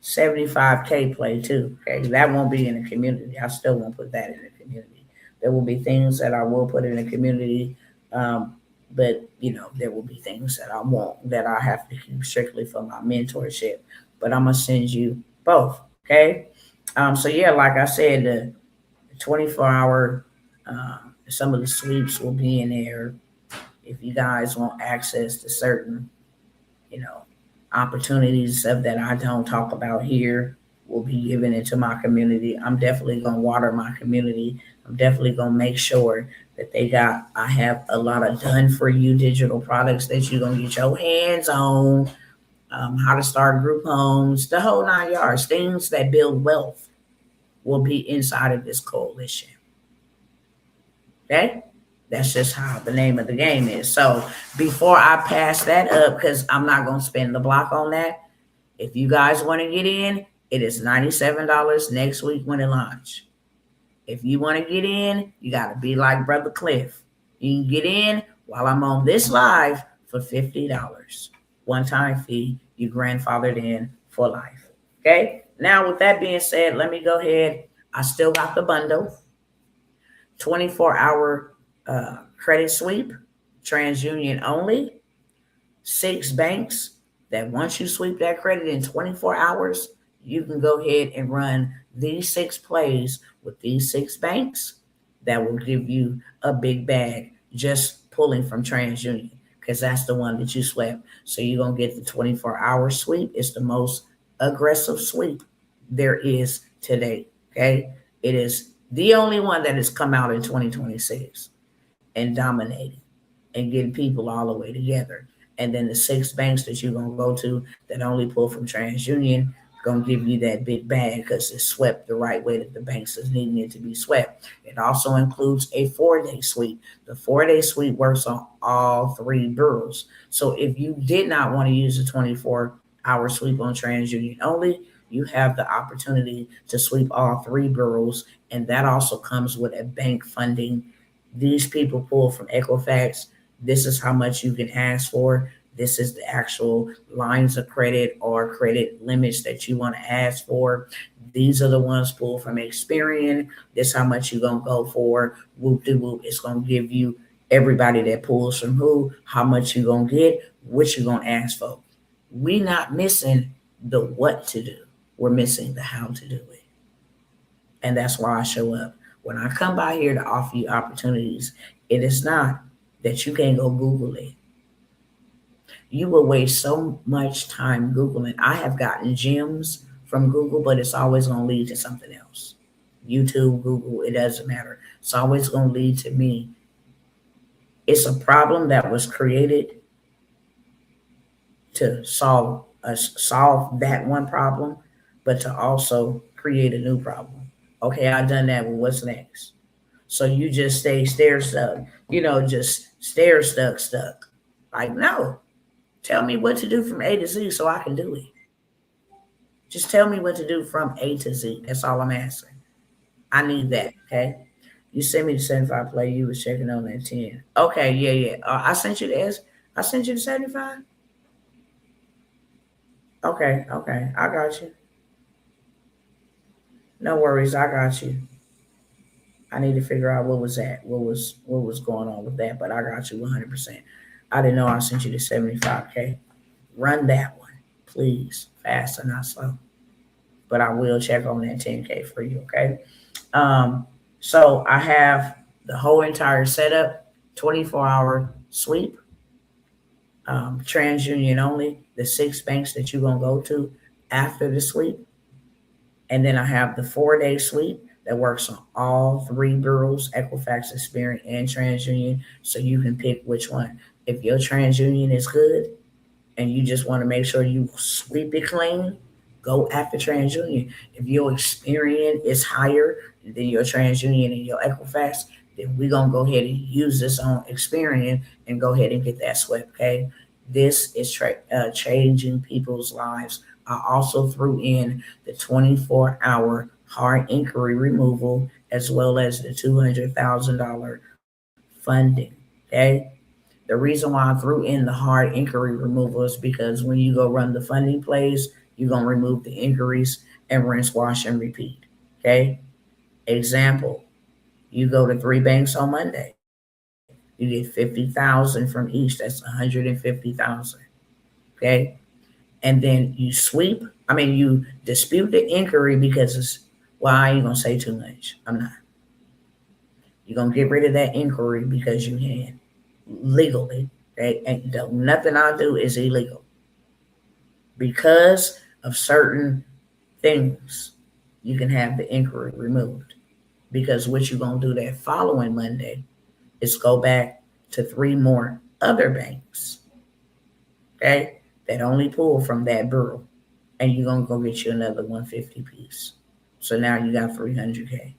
75K play too. Okay, that won't be in the community. I still won't put that in the community. There will be things that I will put in the community, but there will be things that I won't, that I have to keep strictly for my mentorship. But I'm going to send you both. Okay. So yeah, like I said, the 24-hour, some of the sweeps will be in there. If you guys want access to certain, opportunities of that I don't talk about here, will be given into my community. I'm definitely gonna water my community. I'm definitely gonna make sure that I have a lot of done for you digital products that you're gonna get your hands on. How to start group homes, the whole 9 yards, things that build wealth will be inside of this coalition. Okay? That's just how the name of the game is. So before I pass that up, because I'm not going to spend the block on that, if you guys want to get in, it is $97 next week when it launch. If you want to get in, you got to be like Brother Cliff. You can get in while I'm on this live for $50. One-time fee, you grandfathered in for life. Okay? Now, with that being said, let me go ahead. I still got the bundle. 24-hour credit sweep, TransUnion only. 6 banks that once you sweep that credit in 24 hours, you can go ahead and run these 6 plays with these 6 banks. That will give you a big bag just pulling from TransUnion, because that's the one that you swept. So you're going to get the 24-hour sweep. It's the most aggressive sweep there is today. Okay. It is the only one that has come out in 2026 and dominating and getting people all the way together. And then the 6 banks that you're going to go to that only pull from TransUnion going to give you that big bag because it's swept the right way that the banks is needing it to be swept. It also includes a 4-day sweep. The 4-day sweep works on all 3 bureaus. So if you did not want to use a 24-hour sweep on TransUnion only, you have the opportunity to sweep all 3 bureaus, and that also comes with a bank funding. These people pull from Equifax. This is how much you can ask for. This is the actual lines of credit or credit limits that you want to ask for. These are the ones pulled from Experian. This is how much you're going to go for. Whoop-de-whoop. It's going to give you everybody that pulls from who, how much you're going to get, what you're going to ask for. We're not missing the what to do. We're missing the how to do it. And that's why I show up. When I come by here to offer you opportunities, it is not that you can't go Google it. You will waste so much time Googling. I have gotten gems from Google, but it's always going to lead to something else. YouTube, Google, it doesn't matter. It's always going to lead to me. It's a problem that was created to solve that one problem, but to also create a new problem. Okay, I've done that. Well, what's next? So you just stay stare stuck, just stare stuck. Like, no, tell me what to do from A to Z so I can do it. Just tell me what to do from A to Z. That's all I'm asking. I need that, okay? You sent me the 75 play. You was checking on that 10. Okay, yeah. I sent you the S. I sent you the 75. Okay. I got you. No worries. I got you. I need to figure out what was that. What was going on with that? But I got you 100%. I didn't know I sent you the 75K. Run that one, please. Fast and not slow. But I will check on that 10K for you, okay? So I have the whole entire setup, 24-hour sweep, TransUnion only, the 6 banks that you're going to go to after the sweep. And then I have the 4-day sweep that works on all 3 bureaus, Equifax, Experian, and TransUnion. So you can pick which one. If your TransUnion is good and you just want to make sure you sweep it clean, go after TransUnion. If your Experian is higher than your TransUnion and your Equifax, then we're going to go ahead and use this on Experian and go ahead and get that swept, okay? This is changing people's lives. I also threw in the 24-hour hard inquiry removal as well as the $200,000 funding, okay? The reason why I threw in the hard inquiry removal is because when you go run the funding plays, you're going to remove the inquiries and rinse, wash, and repeat, okay? Example, you go to 3 banks on Monday. You get 50,000 from each. That's 150,000, okay? And then you you dispute the inquiry because I ain't going to say too much. I'm not. You're going to get rid of that inquiry because you can legally. Okay? And nothing I do is illegal. Because of certain things, you can have the inquiry removed. Because what you're going to do that following Monday is go back to 3 more other banks, okay, that only pull from that bureau. And you're going to go get you another 150 piece. So now you got 300K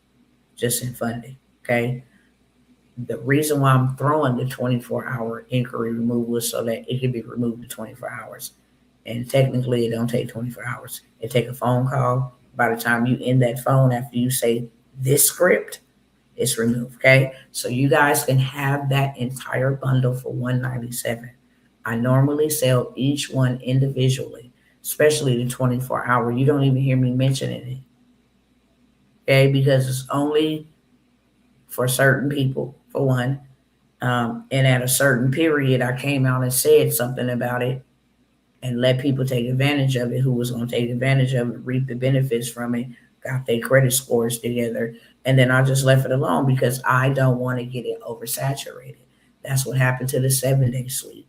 just in funding, okay? The reason why I'm throwing the 24-hour inquiry removal is so that it can be removed in 24 hours. And technically, it don't take 24 hours. It take a phone call. By the time you end that phone, after you say this script, it's removed, okay? So you guys can have that entire bundle for $197. I normally sell each one individually, especially the 24-hour. You don't even hear me mentioning it, okay? Because it's only for certain people, for one. And at a certain period, I came out and said something about it and let people take advantage of it who was going to take advantage of it, reap the benefits from it, got their credit scores together. And then I just left it alone because I don't want to get it oversaturated. That's what happened to the 7-day sweep.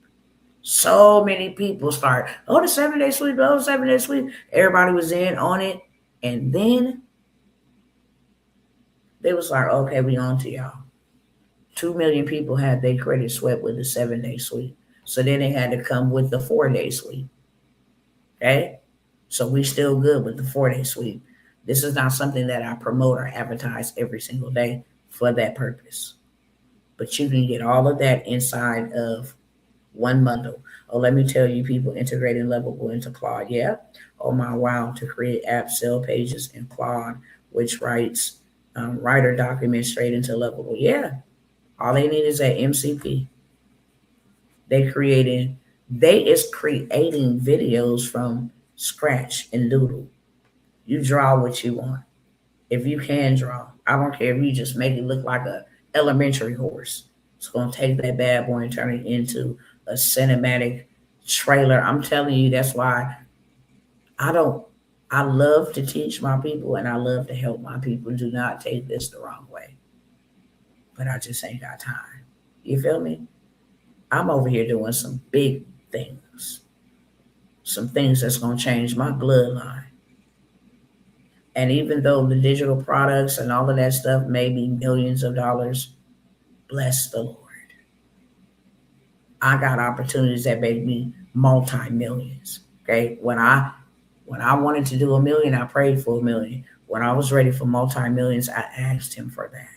So many people start, the 7-day sweep, the 7-day sweep. Everybody was in on it. And then they was like, okay, we on to y'all. 2 million people had their credit swept with the 7-day sweep. So then they had to come with the 4-day sweep. Okay? So we still good with the 4-day sweep. This is not something that I promote or advertise every single day for that purpose. But you can get all of that inside of one bundle. Oh, let me tell you, people integrating Lovable into Claude. Yeah. Oh my wow, to create apps, sell pages in Claude, which writes writer documents straight into Lovable. Yeah. All they need is that MCP. They is creating videos from scratch and doodle. You draw what you want. If you can draw, I don't care if you just make it look like a elementary horse. It's going to take that bad boy and turn it into a cinematic trailer. I'm telling you, that's why I love to teach my people and I love to help my people. Do not take this the wrong way. But I just ain't got time. You feel me? I'm over here doing some big things. Some things that's going to change my bloodline. And even though the digital products and all of that stuff may be millions of dollars, bless the Lord. I got opportunities that make me multi-millions. Okay. When I wanted to do $1 million, I prayed for $1 million. When I was ready for multi-millions, I asked him for that.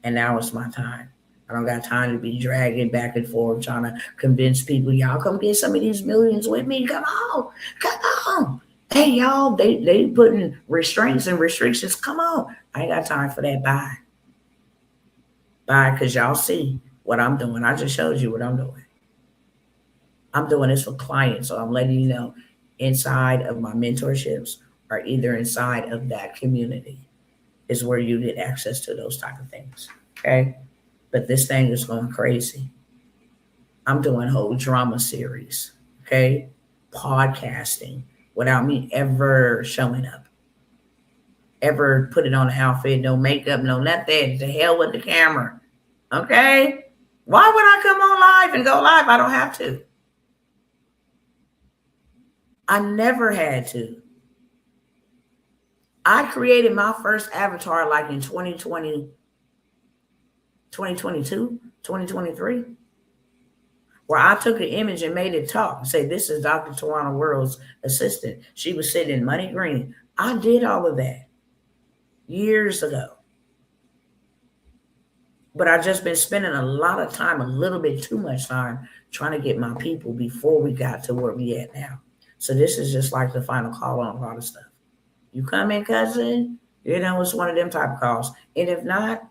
And now it's my time. I don't got time to be dragging back and forth trying to convince people, y'all come get some of these millions with me. Come on, come on. Hey y'all, they putting restraints and restrictions. Come on. I ain't got time for that. Bye. Bye, because y'all see what I'm doing. I just showed you what I'm doing. I'm doing this for clients. So I'm letting you know inside of my mentorships or either inside of that community is where you get access to those type of things. Okay. But this thing is going crazy. I'm doing whole drama series. Okay. Podcasting without me ever showing up, ever putting on an outfit, no makeup, no nothing. To hell with the camera. Okay. Why would I come on live and go live? I don't have to. I never had to. I created my first avatar like in 2020, 2022, 2023, where I took an image and made it talk and say, this is Dr. Tawana World's assistant. She was sitting in Money Green. I did all of that years ago. But I've just been spending a lot of time, a little bit too much time, trying to get my people before we got to where we at now. So this is just like the final call on a lot of stuff. You come in, cousin, it's one of them type of calls. And if not,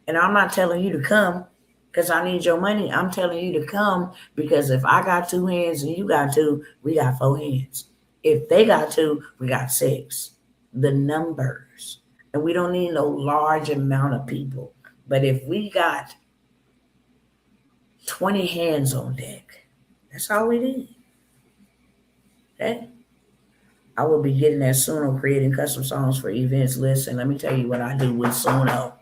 and I'm not telling you to come because I need your money. I'm telling you to come because if I got two hands and you got two, we got four hands. If they got two, we got six. The numbers. And we don't need no large amount of people. But if we got 20 hands on deck, that's all we need. Okay? I will be getting that Suno, creating custom songs for events lists. And let me tell you what I do with Suno.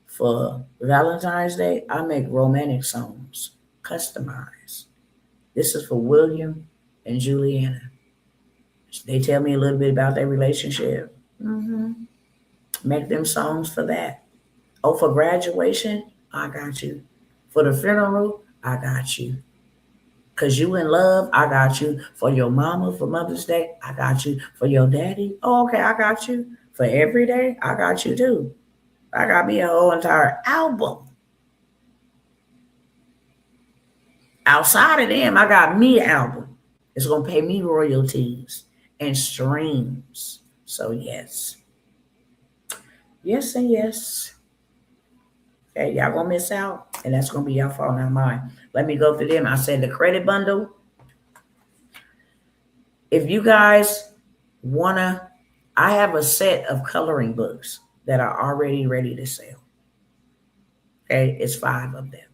For Valentine's Day, I make romantic songs, customized. This is for William and Juliana. They tell me a little bit about their relationship. Make them songs for that. Oh, for graduation, I got you. For the funeral, I got you. Because you in love, I got you. For your mama, for Mother's Day, I got you. For your daddy, oh, okay, I got you. For every day, I got you too. I got me a whole entire album. Outside of them, I got me an album. It's going to pay me royalties and streams. So yes. Yes and yes. Okay, y'all going to miss out. And that's going to be your fault, not mine. Let me go through them. I said the credit bundle. If you guys want to, I have a set of coloring books that are already ready to sell. Okay, it's 5 of them.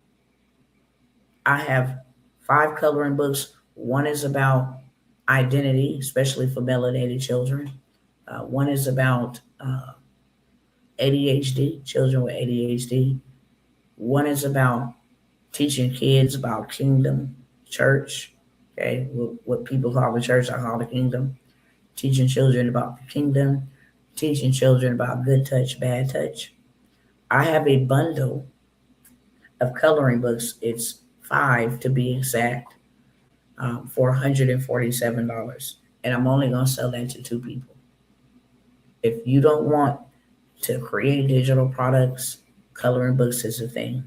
I have 5 coloring books. One is about identity, especially for melanated children. One is about ADHD, children with ADHD. One is about teaching kids about kingdom, church. Okay, what people call the church, I call the kingdom. Teaching children about the kingdom. Teaching children about good touch, bad touch. I have a bundle of coloring books. It's 5 to be exact, for $147. And I'm only going to sell that to 2 people. If you don't want to create digital products, coloring books is a thing.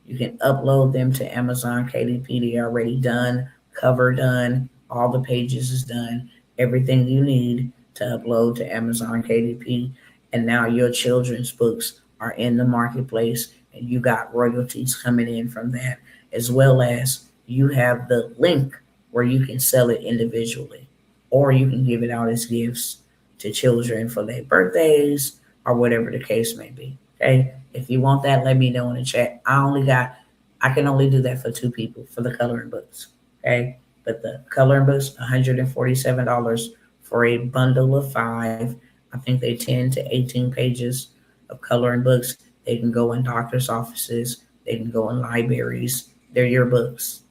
You can upload them to Amazon KDP. They're already done, cover done, all the pages is done, everything you need to upload to Amazon KDP. And now your children's books are in the marketplace and you got royalties coming in from that, as well as you have the link where you can sell it individually, or you can give it out as gifts to children for their birthdays or whatever the case may be. Okay. If you want that, let me know in the chat. I can only do that for 2 people for the coloring books. Okay. But the coloring books, $147 for a bundle of 5. I think they 10 to 18 pages of coloring books. They can go in doctor's offices. They can go in libraries. They're your books.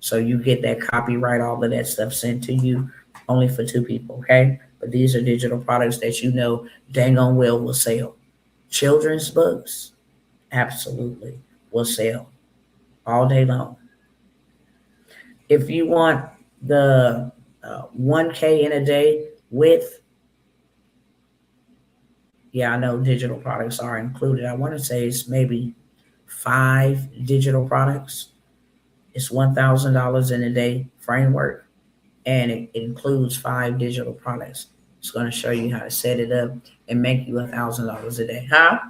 So you get that copyright, all of that stuff sent to you only for 2 people. Okay. But these are digital products that you know dang on well will sell. Children's books, absolutely, will sell all day long. If you want the 1K in a day with Yeah, I know digital products are included. I want to say it's maybe 5 digital products. It's $1,000 in a day framework, and it includes 5 digital products. It's going to show you how to set it up and make you $1,000 a day. Huh?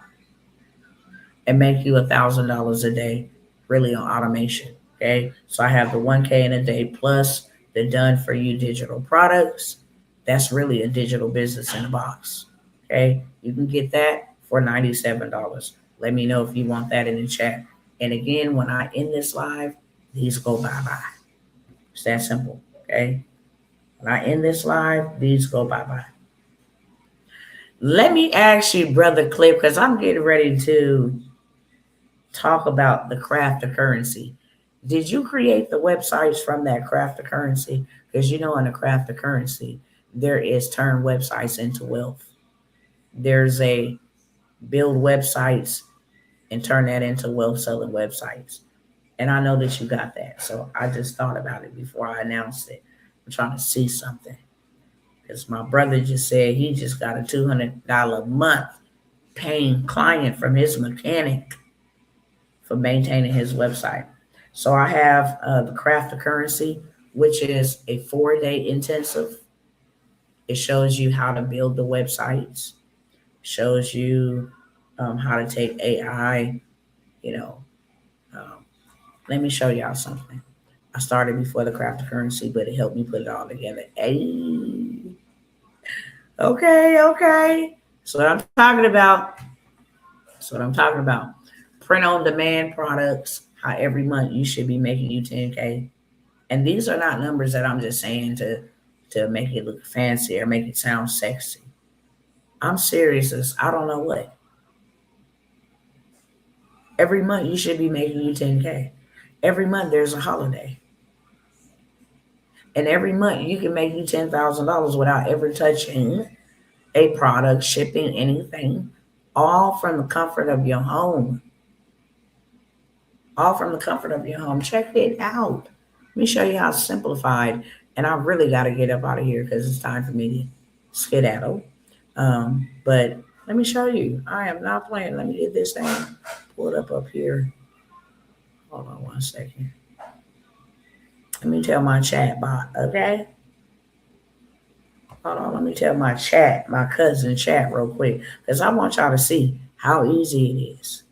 And make you $1,000 a day really on automation. Okay. So I have the 1K in a day plus the done for you digital products. That's really a digital business in a box. Okay. You can get that for $97. Let me know if you want that in the chat. And again, when I end this live, these go bye bye. It's that simple. Okay. When I end this live, these go bye bye. Let me ask you, Brother Cliff, because I'm getting ready to talk about the craft of currency. Did you create the websites from that craft of currency? Because you know, in the craft of currency, there is turn websites into wealth. There's a build websites and turn that into wealth selling websites. And I know that you got that. So I just thought about it before I announced it. I'm trying to see something. Because my brother just said he just got a $200 a month paying client from his mechanic for maintaining his website. So I have the Craft of Currency, which is a 4-day intensive. It shows you how to build the websites, shows you how to take AI, you know. Um, Let me show y'all something. I started before the Craft of Currency, but it helped me put it all together. Hey, okay. So what I'm talking about. So what I'm talking about. Print on demand products. How every month you should be making you 10K. And these are not numbers that I'm just saying to make it look fancy or make it sound sexy. I'm serious as I don't know what. Every month you should be making you 10K. Every month there's a holiday. And every month you can make you $10,000 without ever touching a product, shipping anything, all from the comfort of your home. All from the comfort of your home. Check it out. Let me show you how simplified. And I really got to get up out of here because it's time for me to skedaddle. But let me show you. I am not playing. Let me get this thing pulled up here. Hold on 1 second. Let me tell my chat bot, okay? Hold on, let me tell my chat, my cousin chat real quick, because I want y'all to see how easy it is.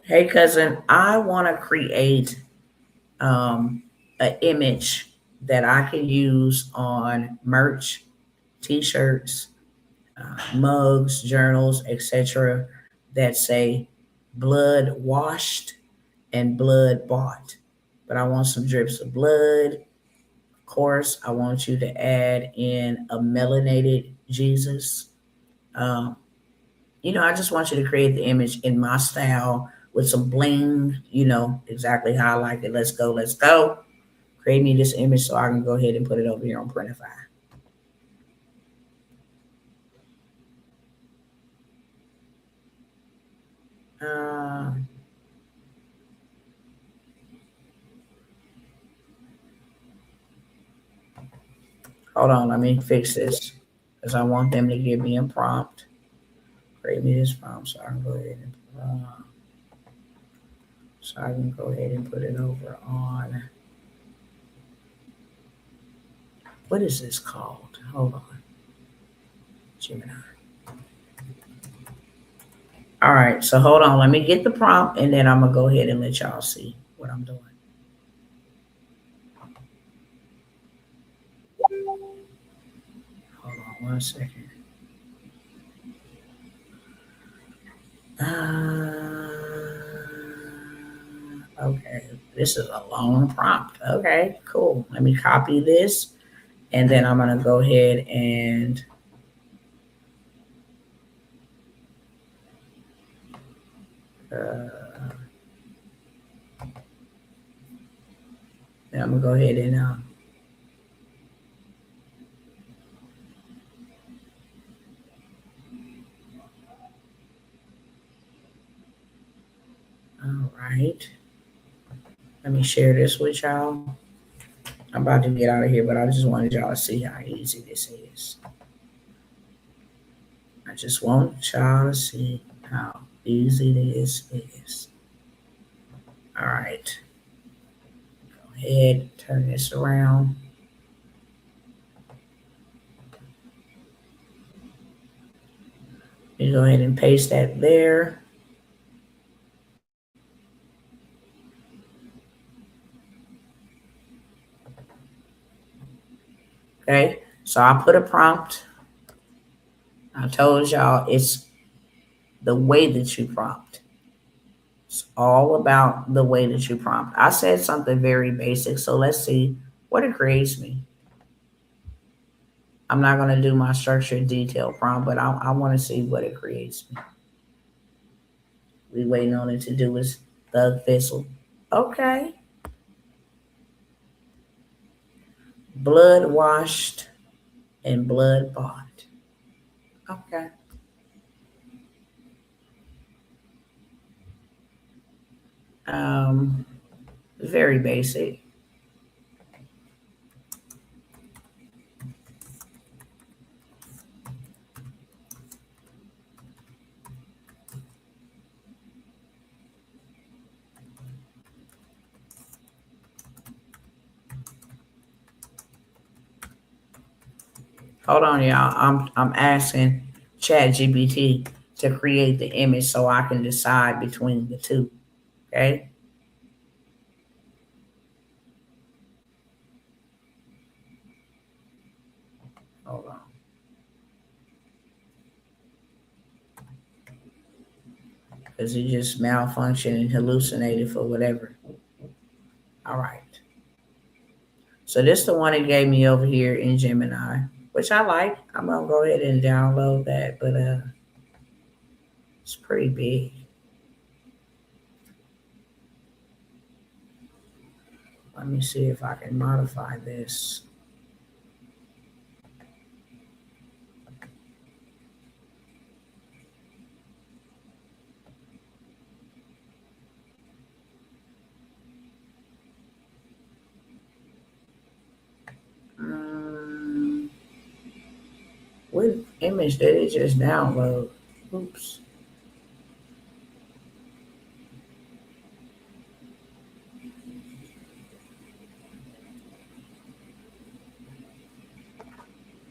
Hey cousin, I want to create an image that I can use on merch, t-shirts, mugs, journals, etc. that say blood washed and blood bought. But I want some drips of blood. Of course, I want you to add in a melanated Jesus. Um, I just want you to create the image in my style with some bling, exactly how I like it. Let's go. Create me this image so I can go ahead and put it over here on Printify. Hold on, let me fix this because I want them to give me a prompt. Create me this prompt so I can go ahead and put it over on. What is this called? Hold on, Gemini. All right, so hold on. Let me get the prompt, and then I'm gonna go ahead and let y'all see what I'm doing. Hold on 1 second. Okay, this is a long prompt. Okay, cool. Let me copy this, and then I'm gonna go ahead and then I'm gonna go ahead and all right. Let me share this with y'all. I'm about to get out of here, but I just wanted y'all to see how easy this is. I just want y'all to see how easy this is. All right. Go ahead, turn this around. You go ahead and paste that there. Okay, so I put a prompt. I told y'all it's the way that you prompt. It's all about the way that you prompt. I said something very basic, so let's see what it creates me. I'm not going to do my structured detail prompt, but I want to see what it creates me. We waiting on it to do is the thistle. Okay. Blood washed and blood bought. Okay. Very basic. Hold on, y'all. I'm asking ChatGPT to create the image so I can decide between the two. Okay. Hold on. Because he just malfunctioned and hallucinated for whatever. All right. So this is the one it gave me over here in Gemini, which I like. I'm gonna go ahead and download that, but it's pretty big. Let me see if I can modify this. What image did it just download? Oops.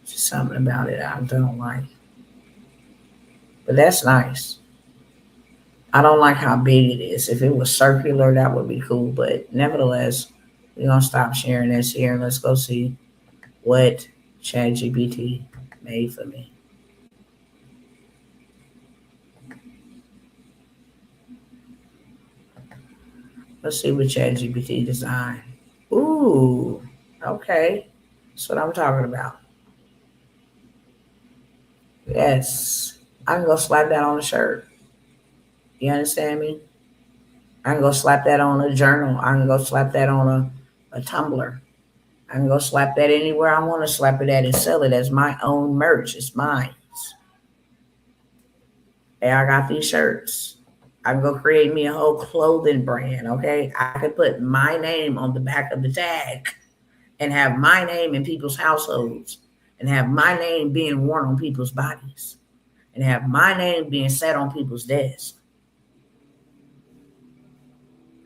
Just something about it I don't like. But that's nice. I don't like how big it is. If it was circular, that would be cool. But nevertheless, we're going to stop sharing this here and let's go see what ChatGPT made for me. Let's see what ChatGPT designed. Ooh, okay. That's what I'm talking about. Yes. I can go slap that on a shirt. You understand me? I can go slap that on a journal. I can go slap that on a tumbler. I can go slap that anywhere I want to slap it at and sell it as my own merch. It's mine. Hey, I got these shirts. I can go create me a whole clothing brand, okay? I could put my name on the back of the tag and have my name in people's households and have my name being worn on people's bodies and have my name being set on people's desks.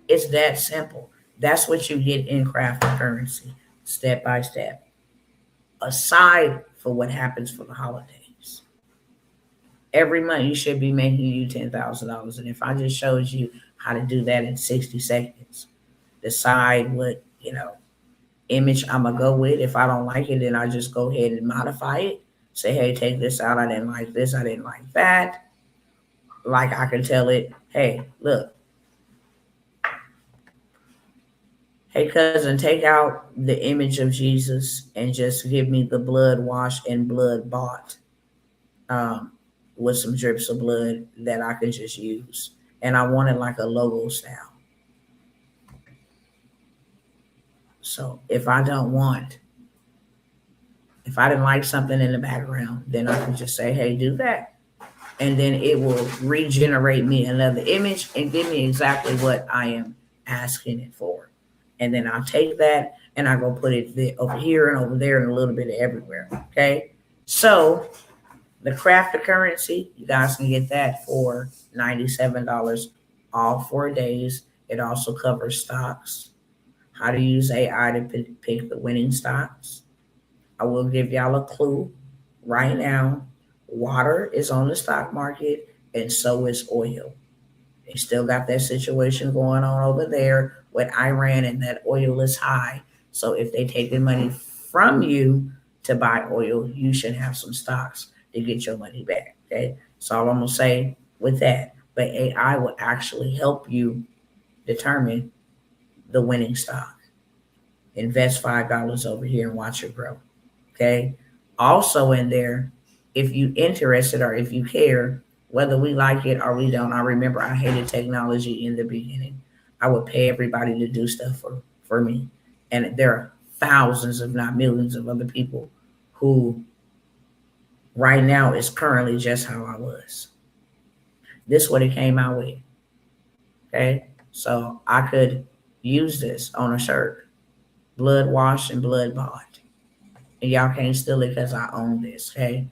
It's that simple. That's what you get in craft currency, step by step. Aside for what happens for the holidays. Every month you should be making you $10,000. And if I just showed you how to do that in 60 seconds, decide what, image I'm gonna go with. If I don't like it, then I just go ahead and modify it. Say, hey, take this out. I didn't like this. I didn't like that. Like I can tell it, hey, look. Hey, cousin, take out the image of Jesus and just give me the blood washed and blood bought with some drips of blood that I can just use. And I want it like a logo style. So if I didn't like something in the background, then I can just say, hey, do that. And then it will regenerate me another image and give me exactly what I am asking it for. And then I'll take that and I go put it over here and over there and a little bit of everywhere. Okay. So the cryptocurrency, you guys can get that for $97 all 4 days. It also covers stocks, how to use AI to pick the winning stocks. I will give y'all a clue right now. Water is on the stock market, and so is oil. They still got that situation going on over there with Iran, and that oil is high. So if they take the money from you to buy oil, you should have some stocks to get your money back. Okay. So all I'm gonna say with that. But AI will actually help you determine the winning stock. Invest $5 over here and watch it grow. Okay. Also in there, if you interested or if you care, whether we like it or we don't. I remember I hated technology in the beginning. I would pay everybody to do stuff for me. And there are thousands, if not millions, of other people who right now is currently just how I was. This is what it came out with. Okay. So I could use this on a shirt. Blood washed and blood bought. And y'all can't steal it because I own this. Okay.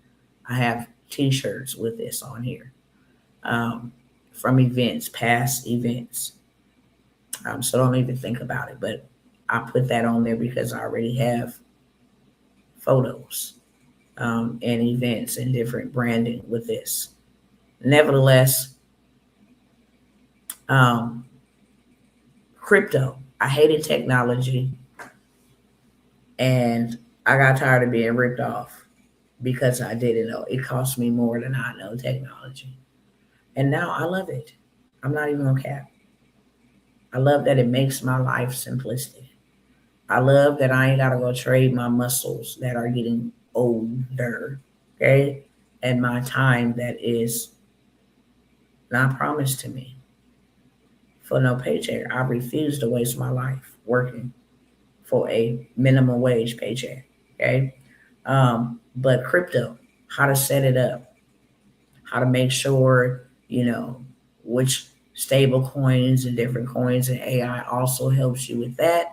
I have t-shirts with this on here. From events, past events. So don't even think about it. But I put that on there because I already have photos and events and different branding with this. Nevertheless, crypto. I hated technology, and I got tired of being ripped off because I didn't know. It cost me more than I know technology. And now I love it. I'm not even gonna cap. I love that it makes my life simplistic. I love that I ain't gotta go trade my muscles that are getting older, okay? And my time that is not promised to me for no paycheck. I refuse to waste my life working for a minimum wage paycheck, okay? But crypto, how to set it up, how to make sure, which stable coins and different coins, and AI also helps you with that.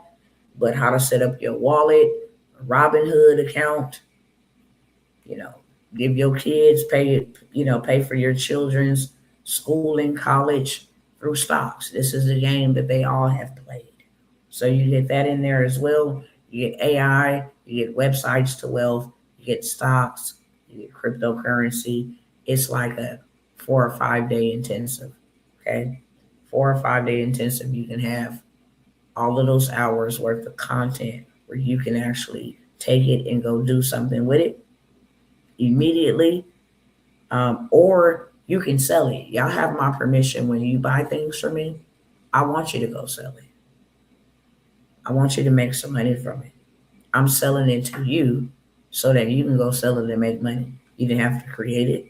But how to set up your wallet, a Robinhood account, give your kids, pay for your children's school and college through stocks. This is a game that they all have played. So you get that in there as well. You get AI, you get websites to wealth, you get stocks, you get cryptocurrency. It's like a 4 or 5 day intensive. Okay. 4 or 5 day intensive. You can have all of those hours worth of content where you can actually take it and go do something with it immediately. Or you can sell it. Y'all have my permission when you buy things from me. I want you to go sell it. I want you to make some money from it. I'm selling it to you so that you can go sell it and make money. You didn't have to create it.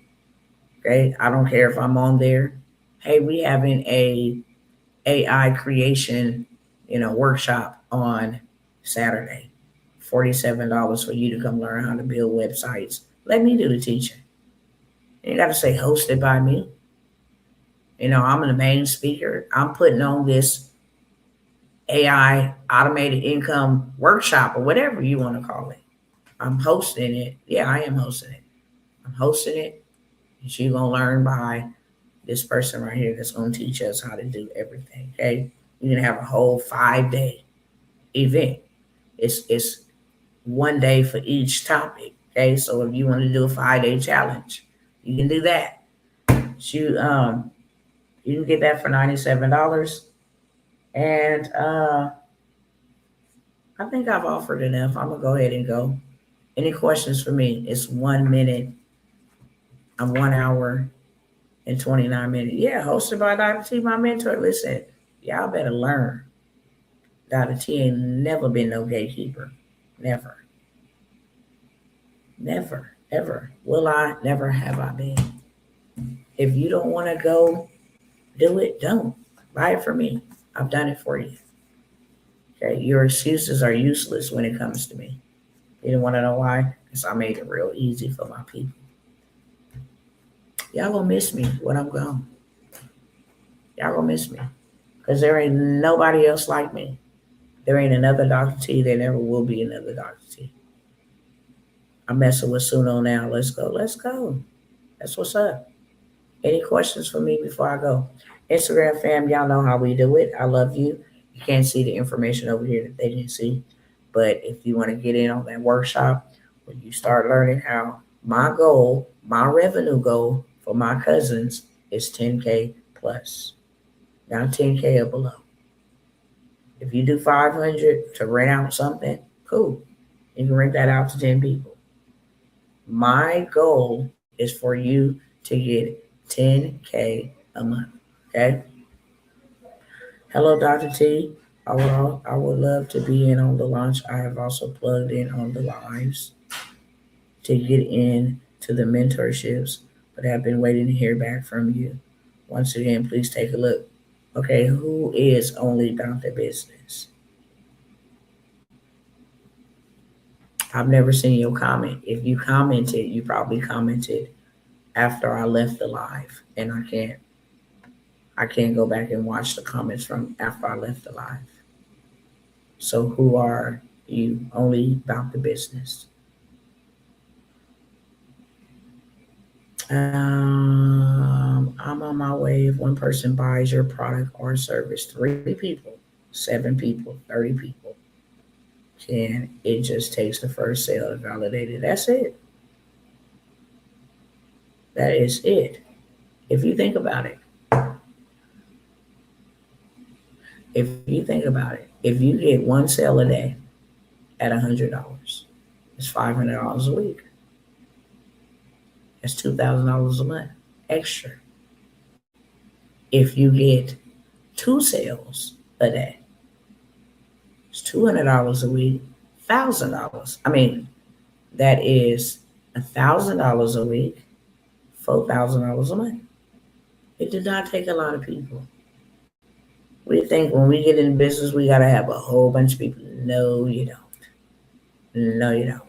Okay. I don't care if I'm on there. Hey, we having a AI creation, workshop on Saturday. $47 for you to come learn how to build websites. Let me do the teaching. You got to say hosted by me. I'm the main speaker. I'm putting on this AI automated income workshop or whatever you want to call it. I'm hosting it. Yeah, I am hosting it. I'm hosting it. And you're going to learn by this person right here that's going to teach us how to do everything. Okay. You're going to have a whole 5 day event. It's 1 day for each topic. Okay. So if you want to do a 5 day challenge, you can do that. You can get that for $97. And I think I've offered enough. I'm gonna go ahead and go. Any questions for me? It's 1 minute. I'm 1 hour and 29 minutes. Yeah, hosted by Dr. T, my mentor. Listen, y'all better learn. Dr. T ain't never been no gatekeeper. Never. Never, ever. Will I? Never have I been. If you don't want to go do it, don't. Buy it for me. I've done it for you. Okay, your excuses are useless when it comes to me. You don't want to know why? Because I made it real easy for my people. Y'all gonna miss me when I'm gone. Y'all gonna miss me. Because there ain't nobody else like me. There ain't another Dr. T. There never will be another Dr. T. I'm messing with Suno now. Let's go. Let's go. That's what's up. Any questions for me before I go? Instagram fam, y'all know how we do it. I love you. You can't see the information over here that they didn't see. But if you want to get in on that workshop, when you start learning how my goal, my revenue goal for my cousins is 10K plus, not 10K or below. If you do 500 to rent out something, cool. You can rent that out to 10 people. My goal is for you to get 10K a month. Okay. Hello, Dr. T. I would love to be in on the launch. I have also plugged in on the lives to get in to the mentorships, but have been waiting to hear back from you. Once again, please take a look. Okay, who is only about the business? I've never seen your comment. If you commented, you probably commented after I left the live, and I can't go back and watch the comments from after I left the live. So who are you? Only about the business. I'm on my way. If one person buys your product or service, 3 people, 7 people, 30 people, it just takes the first sale to validate it. That's it. That is it. If you think about it, if you get one sale a day at $100, it's $500 a week. That's $2,000 a month extra. If you get 2 sales a day, it's $200 a week, $1,000. That is $1,000 a week, $4,000 a month. It did not take a lot of people. We think when we get in business, we got to have a whole bunch of people. No, you don't. No, you don't.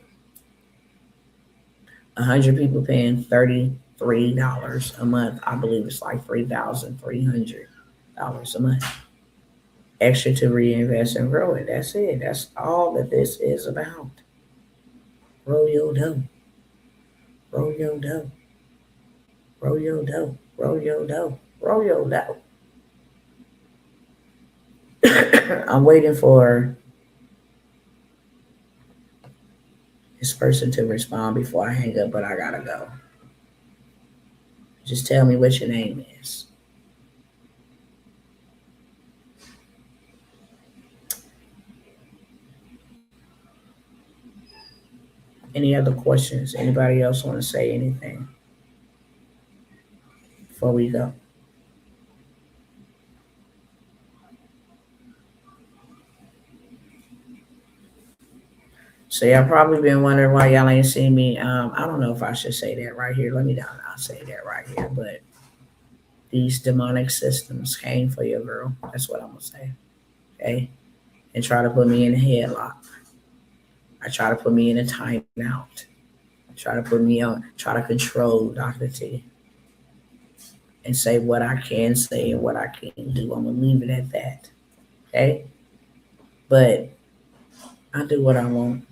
100 people paying $33 a month. I believe it's like $3,300 a month. Extra to reinvest and grow it. That's it. That's all that this is about. Roll your dough. Roll your dough. Roll your dough. Roll your dough. Roll your dough. I'm waiting for this person to respond before I hang up, but I gotta go. Just tell me what your name is. Any other questions? Anybody else want to say anything before we go? So y'all probably been wondering why y'all ain't seen me. I don't know if I should say that right here. I'll say that right here. But these demonic systems came for your girl. That's what I'm gonna say. Okay, and try to put me in a headlock. I try to put me in a timeout. Try to control Dr. T. And say what I can say and what I can't do. I'm gonna leave it at that. Okay? But I do what I want.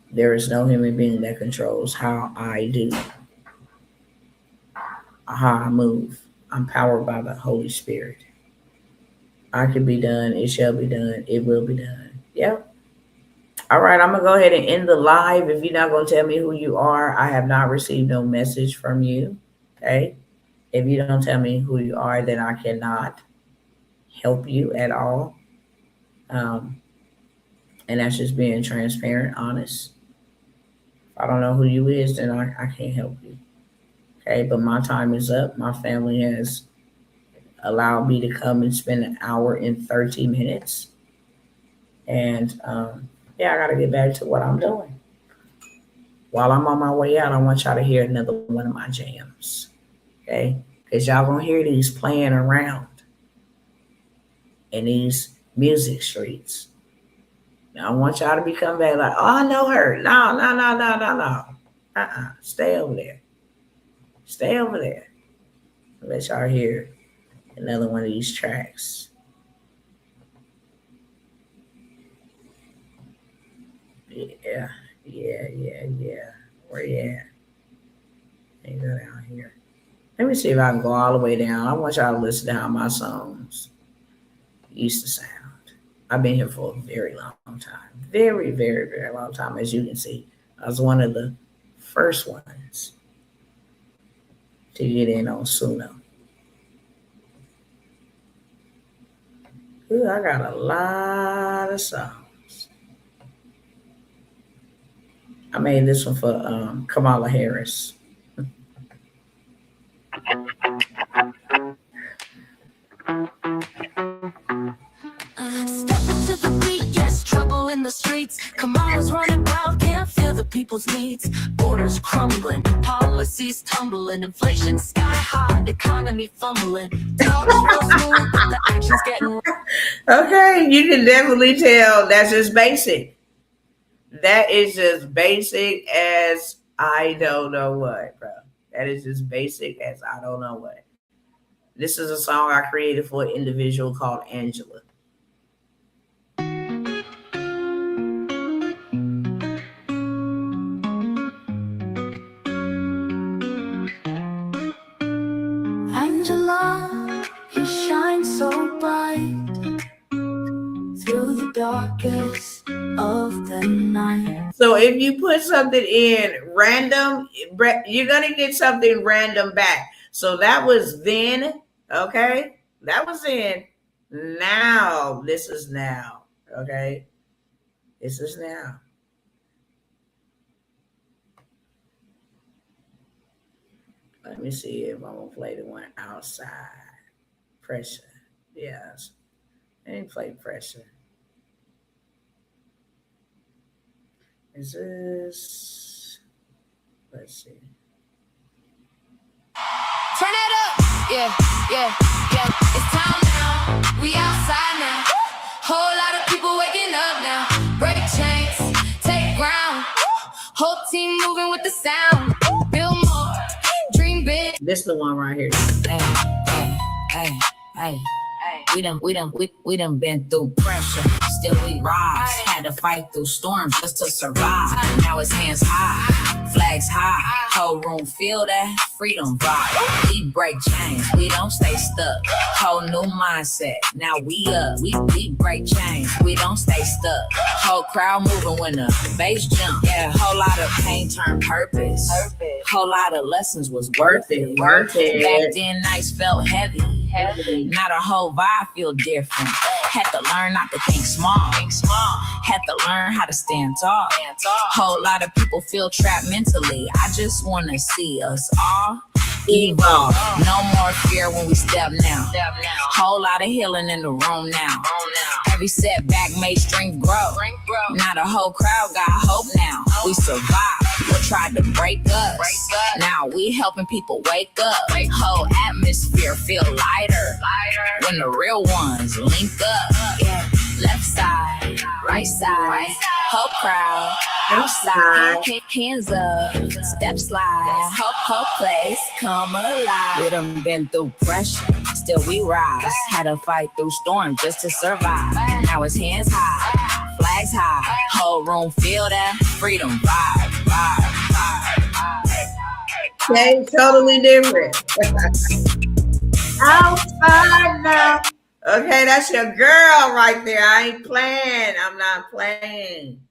There is no human being that controls how I do, how I move. I'm powered by the Holy Spirit. I can be done. It shall be done. It will be done. Yep. All right. I'm going to go ahead and end the live. If you're not going to tell me who you are, I have not received no message from you. Okay. If you don't tell me who you are, then I cannot help you at all. And that's just being transparent, honest. If I don't know who you is, then I can't help you. Okay, but my time is up. My family has allowed me to come and spend an hour and 30 minutes. And I got to get back to what I'm doing. While I'm on my way out, I want y'all to hear another one of my jams. Okay, because y'all going to hear these playing around in these music streets. Now, I want y'all to be coming back like, oh, I know her. No. Stay over there. Stay over there. Let y'all hear another one of these tracks. Yeah, yeah. Where you at? Let me go down here. Let me see if I can go all the way down. I want y'all to listen to how my songs used to sound. I've been here for a very long time. Very long time. As you can see, I was one of the first ones to get in on Suno. Ooh, I got a lot of songs. I made this one for Kamala Harris. Step into the beat, yes, trouble in the streets. Kamala's running wild, can't feel the people's needs. Borders crumbling, policies tumbling, inflation sky high, economy fumbling. Talk real smooth, but the action's getting. Okay, you can definitely tell that's just basic. That is just basic as I don't know what, bro. That is just basic as I don't know what. This is a song I created for an individual called Angela. Angela, you shine so bright through the darkest of the night. So if you put something in random, you're gonna get something random back. So that was then, okay? That was then. Now, this is now, okay? This is now. Let me see if I'm gonna play the one outside. Pressure. Yes. Let me play pressure. Is this? Let's see. Turn it up, yeah. It's time now, we outside now. Whole lot of people waking up now. Break chains, take ground. Whole team moving with the sound. Build more, dream big. This is the one right here. Hey. We done been through pressure. Still we rise. Had to fight through storms just to survive. Now it's hands high, flags high. Whole room feel that freedom vibe. We break chains, we don't stay stuck. Whole new mindset. Now we up, we break chains, we don't stay stuck. Whole crowd moving when the bass jump. Yeah, whole lot of pain turned purpose. Whole lot of lessons was worth it. Back then nights felt heavy. Now the whole vibe feel different. Had to learn not to think small. Had to learn how to stand tall. Whole lot of people feel trapped mentally. I just wanna see us all evolve. No more fear when we step now. Whole lot of healing in the room now. Every setback made strength grow. Now the whole crowd got hope now. We survived. What tried to break us. Now we helping people wake up. Whole atmosphere feel lighter. When the real ones link up. Yeah. Left side, right side, whole crowd, outside, hands up, step slide, whole place come alive. We done been through pressure, still we rise. Had to fight through storms just to survive. Now it's hands high, flags high, whole room feel that freedom vibe. Okay, totally different. Outside now. Okay, that's your girl right there. I ain't playing. I'm not playing.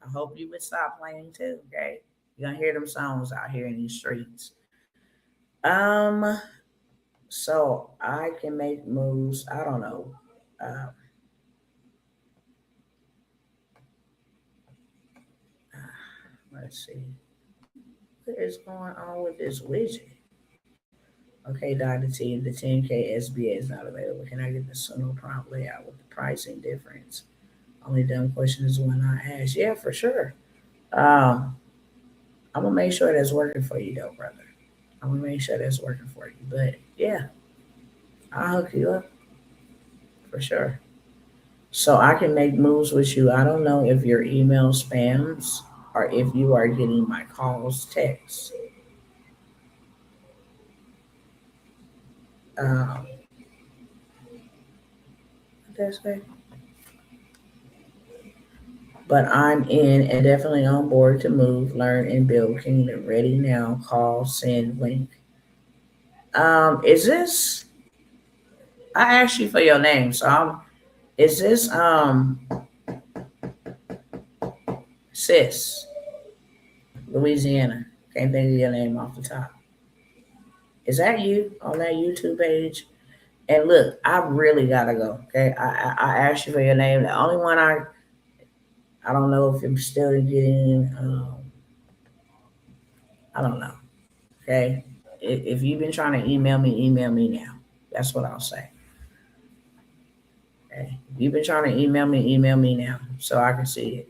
I hope you would stop playing too, okay? You're gonna hear them songs out here in these streets. So I can make moves. I don't know. Let's see. What is going on with this widget? Okay, Dr. T, the 10K SBA is not available. Can I get the Suno prompt layout with the pricing difference? Only dumb question is one I asked. Yeah, for sure. I'm gonna make sure that's working for you though, brother. I'm gonna make sure that's working for you. But yeah, I'll hook you up for sure. So I can make moves with you. I don't know if your email spams or if you are getting my calls, texts. What did I say? But I'm in and definitely on board to move, learn, and build kingdom. Ready now. Call, send, link. Is this? I asked you for your name, so is this sis Louisiana? Can't think of your name off the top. Is that you on that YouTube page? And look, I really gotta go. Okay, I asked you for your name. The only one I don't know if I'm still getting. I don't know. Okay, if you've been trying to email me now. That's what I'll say. Okay, if you've been trying to email me now, so I can see it.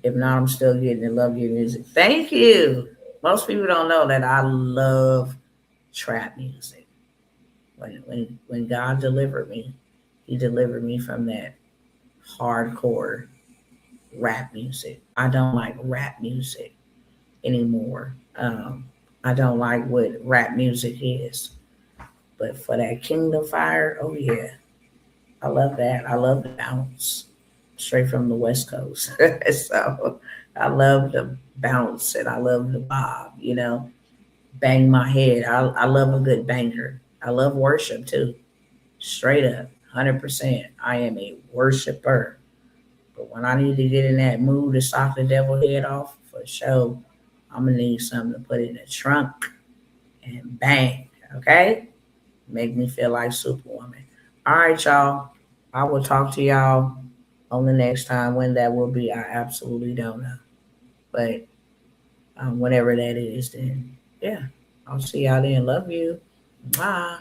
If not, I'm still getting it. Love your music. Thank you. Most people don't know that I love trap music. When God delivered me, He delivered me from that hardcore rap music. I don't like rap music anymore. I don't like what rap music is. But for that Kingdom Fire, oh yeah, I love that. I love the bounce straight from the West Coast. So I love the bounce and I love the bob, bang my head. I love a good banger. I love worship too. Straight up, 100%. I am a worshiper. But when I need to get in that mood to sock the devil head off, for sure, I'm going to need something to put in the trunk and bang, okay? Make me feel like Superwoman. All right, y'all. I will talk to y'all on the next time. When that will be, I absolutely don't know. But whenever that is, then yeah, I'll see y'all then. Love you. Bye.